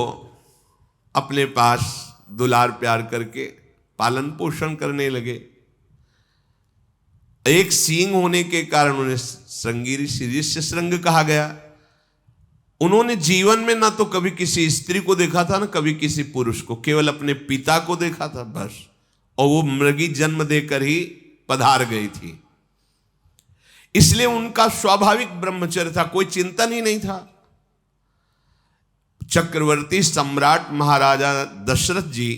अपने पास दुलार प्यार करके पालन पोषण करने लगे। एक सींग होने के कारण उन्हें श्रृंगी ऋषि, ऋष्यशृंग कहा गया। उन्होंने जीवन में ना तो कभी किसी स्त्री को देखा था ना कभी किसी पुरुष को, केवल अपने पिता को देखा था बस। और वो मृगी जन्म देकर ही पधार गई थी, इसलिए उनका स्वाभाविक ब्रह्मचर्य था, कोई चिंतन ही नहीं था। चक्रवर्ती सम्राट महाराजा दशरथ जी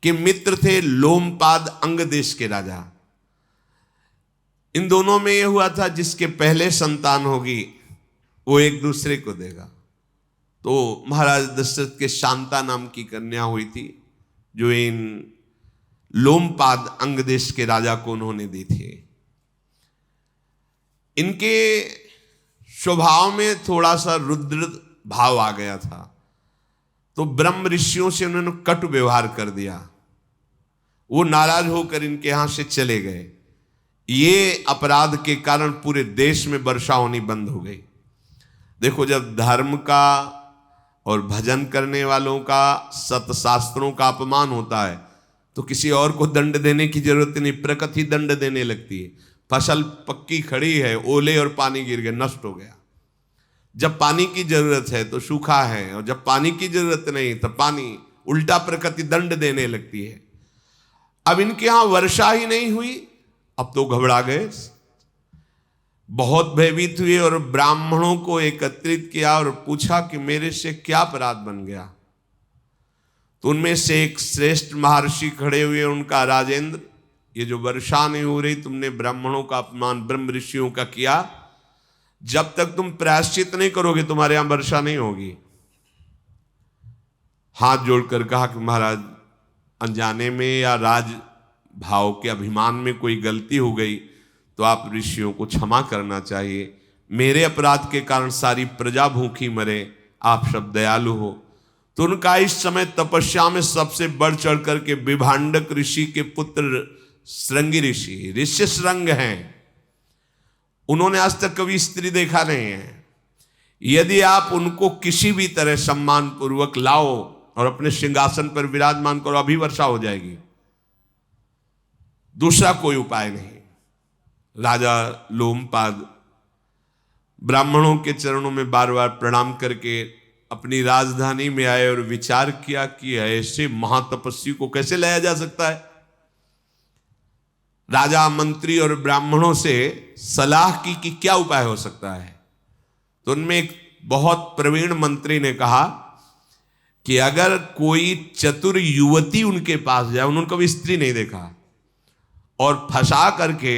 के मित्र थे लोमपाद, अंग देश के राजा। इन दोनों में यह हुआ था जिसके पहले संतान होगी वो एक दूसरे को देगा। तो महाराज दशरथ के शांता नाम की कन्या हुई थी, जो इन लोमपाद अंग देश के राजा को उन्होंने दी थी। इनके स्वभाव में थोड़ा सा रुद्र भाव आ गया था, तो ब्रह्म ऋषियों से उन्होंने कटु व्यवहार कर दिया। वो नाराज होकर इनके यहां से चले गए। ये अपराध के कारण पूरे देश में वर्षा होनी बंद हो गई। देखो, जब धर्म का और भजन करने वालों का, सतशास्त्रों का अपमान होता है तो किसी और को दंड देने की जरूरत नहीं, प्रकृति दंड देने लगती है। फसल पक्की खड़ी है, ओले और पानी गिर गए, नष्ट हो गया। जब पानी की जरूरत है तो सूखा है, और जब पानी की जरूरत नहीं तो पानी, उल्टा प्रकृति दंड देने लगती है। अब इनके यहां वर्षा ही नहीं हुई, अब तो घबरा गए, बहुत भयभीत हुए और ब्राह्मणों को एकत्रित किया और पूछा कि मेरे से क्या अपराध बन गया। तो उनमें से एक श्रेष्ठ महर्षि खड़े हुए, उनका, राजेंद्र, ये जो वर्षा नहीं हो रही, तुमने ब्राह्मणों का अपमान ब्रह्म ऋषियों का किया। जब तक तुम प्रायश्चित नहीं करोगे तुम्हारे यहां वर्षा नहीं होगी। हाथ जोड़कर कहा कि महाराज, अनजाने में या राज भाव के अभिमान में कोई गलती हो गई तो आप ऋषियों को क्षमा करना चाहिए। मेरे अपराध के कारण सारी प्रजा भूखी मरे, आप सब दयालु हो। तो उनका इस समय तपस्या में सबसे बढ़ चढ़ करके विभांडक ऋषि के पुत्र श्रृंगी ऋषि, ऋष्यशृंग हैं। उन्होंने आज तक कभी स्त्री देखा नहीं है। यदि आप उनको किसी भी तरह सम्मान पूर्वक लाओ और अपने सिंहासन पर विराजमान करो, अभी वर्षा हो जाएगी, दूसरा कोई उपाय नहीं। राजा लोमपाद ब्राह्मणों के चरणों में बार बार प्रणाम करके अपनी राजधानी में आए और विचार किया कि ऐसे महातपस्वी को कैसे लाया जा सकता है। राजा, मंत्री और ब्राह्मणों से सलाह की कि क्या उपाय हो सकता है। तो उनमें एक बहुत प्रवीण मंत्री ने कहा कि अगर कोई चतुर युवती उनके पास जाए, उन्होंने कभी स्त्री नहीं देखा, और फंसा करके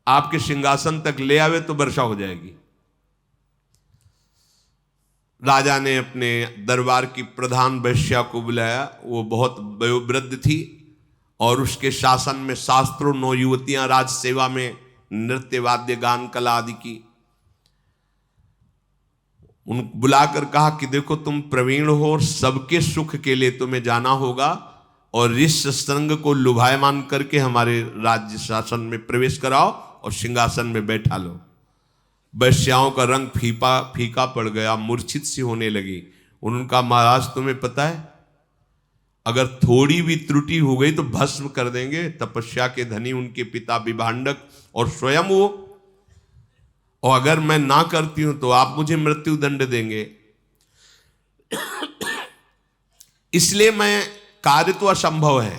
आपके सिंहासन तक ले आवे तो वर्षा हो जाएगी। राजा ने अपने दरबार की प्रधान वैश्या को बुलाया। वो बहुत वयोवृद्ध थी और उसके शासन में शास्त्रों 9 युवतियां राज सेवा में नृत्य वाद्य गान कला आदि की। उन बुलाकर कहा कि देखो तुम प्रवीण हो और सबके सुख के लिए तुम्हें जाना होगा और इस संग को लुभायमान करके हमारे राज्य शासन में प्रवेश कराओ और सिंहासन में बैठा लो। वैश्याओं का रंग फीका पड़ गया, मूर्छित सी होने लगी। उन्होंने कहा महाराज तुम्हें पता है अगर थोड़ी भी त्रुटि हो गई तो भस्म कर देंगे। तपस्या के धनी उनके पिता विभांडक और स्वयं वो, और अगर मैं ना करती हूं तो आप मुझे मृत्यु दंड देंगे। इसलिए मैं कार्य तो असंभव है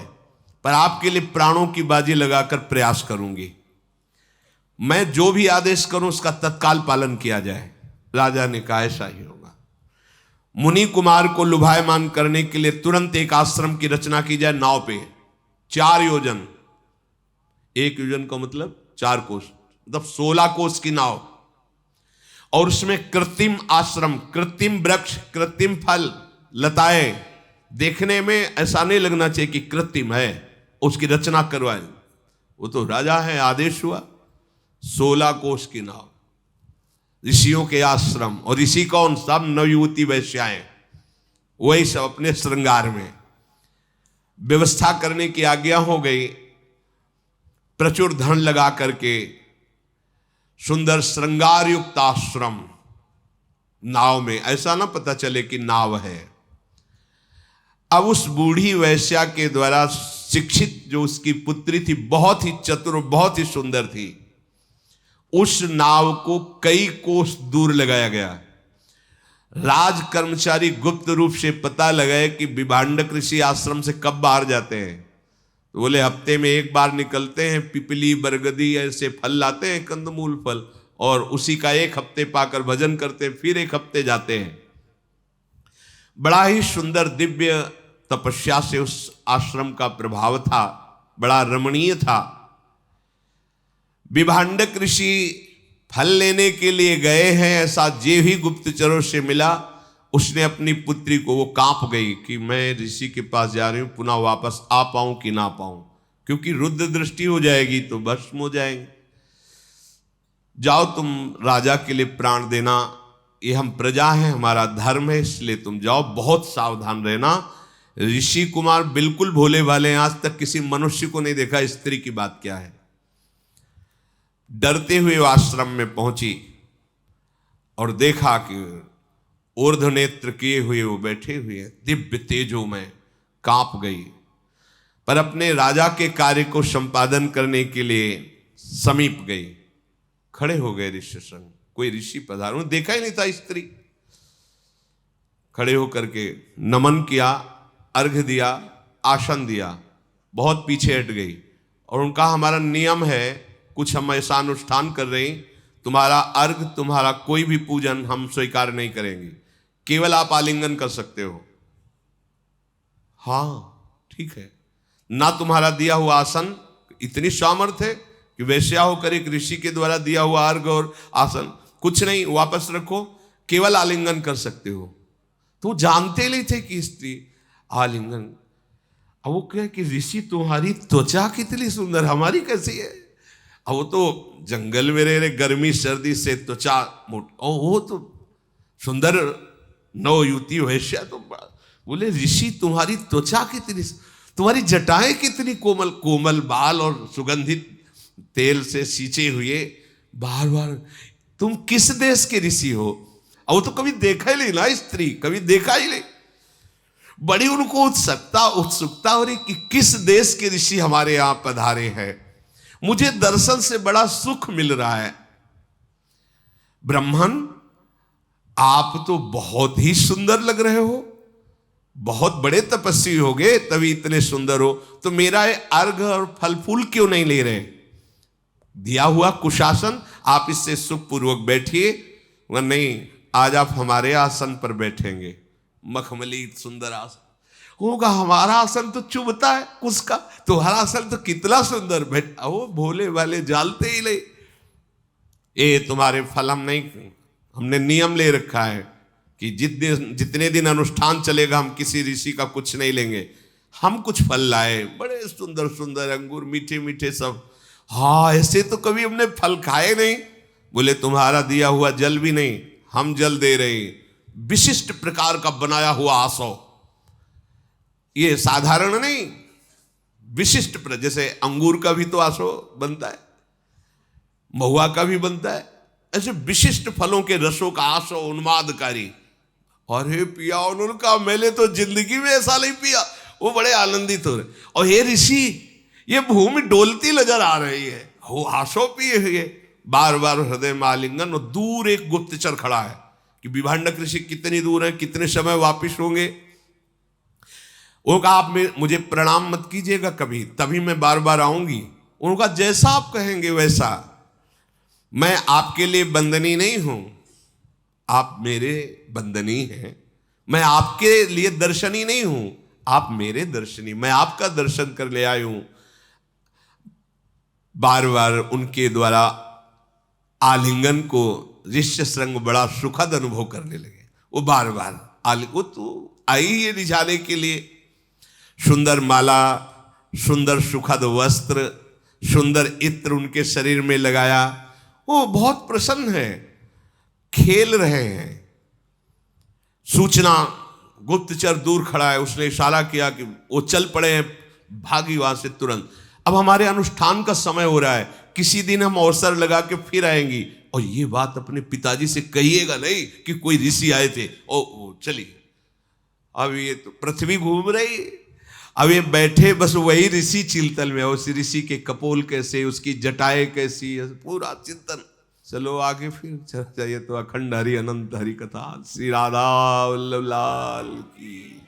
पर आपके लिए प्राणों की बाजी लगाकर प्रयास करूंगी। मैं जो भी आदेश करूं उसका तत्काल पालन किया जाए। राजा ने कहा ऐसा ही होगा। मुनि कुमार को लुभायमान करने के लिए तुरंत एक आश्रम की रचना की जाए नाव पे। 4 योजन, 1 योजन का मतलब 4 कोस, मतलब 16 कोस की नाव, और उसमें कृत्रिम आश्रम, कृत्रिम वृक्ष, कृत्रिम फल लताएं, देखने में ऐसा नहीं लगना चाहिए कि कृत्रिम है, उसकी रचना करवाए। वो तो राजा है, आदेश हुआ। 16 कोस की नाव, ऋषियों के आश्रम, और ऋषि कौन? सब नवयुवती वैश्याएं, वही सब अपने श्रृंगार में। व्यवस्था करने की आज्ञा हो गई। प्रचुर धन लगा करके सुंदर श्रृंगार युक्त आश्रम नाव में, ऐसा ना पता चले कि नाव है। अब उस बूढ़ी वैश्या के द्वारा शिक्षित जो उसकी पुत्री थी, बहुत ही चतुर, बहुत ही सुंदर थी, उस नाव को कई कोस दूर लगाया गया। राज कर्मचारी गुप्त रूप से पता लगाए कि विभांडक ऋषि आश्रम से कब बाहर जाते हैं। तो बोले हफ्ते में 1 बार निकलते हैं, पिपली बरगदी ऐसे फल लाते हैं, कंदमूल फल, और उसी का 1 हफ्ते पाकर भजन करते हैं, फिर 1 हफ्ते जाते हैं। बड़ा ही सुंदर दिव्य तपस्या से उस आश्रम का प्रभाव था, बड़ा रमणीय था। विभांडक ऋषि फल लेने के लिए गए हैं, ऐसा जे ही गुप्तचरों से मिला, उसने अपनी पुत्री को, वो कांप गई कि मैं ऋषि के पास जा रही हूं, पुनः वापस आ पाऊं कि ना पाऊं, क्योंकि रुद्र दृष्टि हो जाएगी तो भस्म हो जाएंगे। जाओ तुम राजा के लिए प्राण देना, ये हम प्रजा हैं, हमारा धर्म है, इसलिए तुम जाओ, बहुत सावधान रहना। ऋषि कुमार बिल्कुल भोले भाले हैं, आज तक किसी मनुष्य को नहीं देखा, स्त्री की बात क्या है। डरते हुए आश्रम में पहुंची और देखा कि ऊर्ध्व नेत्र किए हुए वो बैठे हुए, दिव्य तेजो में कांप गई। पर अपने राजा के कार्य को संपादन करने के लिए समीप गई। खड़े हो गए ऋषि संग, कोई ऋषि पधारो, देखा ही नहीं था स्त्री। खड़े होकर के नमन किया, अर्घ दिया, आसन दिया, बहुत पीछे हट गई और उनका हमारा नियम है, कुछ हम ऐसा अनुष्ठान कर रहे हैं, तुम्हारा अर्घ, तुम्हारा कोई भी पूजन हम स्वीकार नहीं करेंगे, केवल आप आलिंगन कर सकते हो। हाँ ठीक है। ना तुम्हारा दिया हुआ आसन, इतनी सामर्थ्य है कि वैश्या होकर एक ऋषि के द्वारा दिया हुआ अर्घ और आसन कुछ नहीं, वापस रखो, केवल आलिंगन कर सकते हो। तो जानते नहीं थे कि स्त्री आलिंगन। अब वो कहे कि ऋषि तुम्हारी त्वचा कितनी सुंदर, हमारी कैसी है। अब वो तो जंगल में रह रहे, गर्मी सर्दी से त्वचा मोट, और वो तो सुंदर नवयुवती वैश्या, तो बोले ऋषि तुम्हारी त्वचा कितनी, तुम्हारी जटाएं कितनी कोमल, कोमल बाल और सुगंधित तेल से सींचे हुए, बार बार तुम किस देश के ऋषि हो। अब वो तो कभी देखा ही नहीं ना, स्त्री कभी देखा ही नहीं। बड़ी उनको उत्सुकता हो रही कि किस देश के ऋषि हमारे यहां पधारे हैं, मुझे दर्शन से बड़ा सुख मिल रहा है। ब्राह्मण आप तो बहुत ही सुंदर लग रहे हो, बहुत बड़े तपस्वी हो गए तभी इतने सुंदर हो, तो मेरा ये अर्घ और फल फूल क्यों नहीं ले रहे। दिया हुआ कुशासन, आप इससे सुखपूर्वक बैठिए, वह नहीं, आज आप हमारे आसन पर बैठेंगे, मखमली सुंदर आसन होगा। हमारा आसन तो चुभता है उसका, तुम्हारा आसन तो कितना सुंदर बैठा। वो भोले वाले जालते ही नहीं, ये तुम्हारे फल हम नहीं, हमने नियम ले रखा है कि जितने दिन अनुष्ठान चलेगा हम किसी ऋषि का कुछ नहीं लेंगे। हम कुछ फल लाए, बड़े सुंदर सुंदर अंगूर, मीठे मीठे सब। हाँ, ऐसे तो कभी हमने फल खाए नहीं। बोले तुम्हारा दिया हुआ जल भी नहीं, हम जल दे रहे हैं, विशिष्ट प्रकार का बनाया हुआ आसो, ये साधारण नहीं, विशिष्ट जैसे अंगूर का भी तो आसो बनता है, महुआ का भी बनता है, ऐसे विशिष्ट फलों के रसों का आसो उन्मादकारी। अरे पिया उन्होंने कहा, मैंने तो जिंदगी में ऐसा नहीं पिया। वो बड़े आनंदित हो रहे। और हे ऋषि, ये भूमि डोलती नजर आ रही है, वो आसो पिए हुए, बार बार हृदय में आलिंगन। और दूर एक गुप्तचर खड़ा है कि विभांडक ऋषि कितनी दूर है, कितने समय वापिस होंगे। वो कहा, आप मुझे प्रणाम मत कीजिएगा कभी, तभी मैं बार बार आऊंगी। उनका जैसा आप कहेंगे वैसा। मैं आपके लिए बंदनी नहीं हूं, आप मेरे बंदनी हैं। मैं आपके लिए दर्शनी नहीं हूं, आप मेरे दर्शनी। मैं आपका दर्शन कर ले आया हूं। बार बार उनके द्वारा आलिंगन को ऋष्य श्रृंग बड़ा सुखद अनुभव करने लगे। वो बार बार वो तो आई ये रिझाने के लिए। सुंदर माला, सुंदर सुखद वस्त्र, सुंदर इत्र उनके शरीर में लगाया। वो बहुत प्रसन्न है, खेल रहे हैं। सूचना, गुप्तचर दूर खड़ा है, उसने इशारा किया कि वो चल पड़े हैं, भागी वहां से तुरंत। अब हमारे अनुष्ठान का समय हो रहा है, किसी दिन हम अवसर लगा के फिर आएंगी। और ये बात अपने पिताजी से कहिएगा नहीं कि कोई ऋषि आए थे। ओ चलिए, अब ये तो पृथ्वी घूम रही, अब ये बैठे बस वही ऋषि चिंतन में। उस ऋषि के कपोल कैसे, उसकी जटाएं कैसी, पूरा चिंतन। चलो आगे फिर चल जाइए। तो अखंड हरि अनंत हरि कथा। श्री राधा वल्लभ लाल की।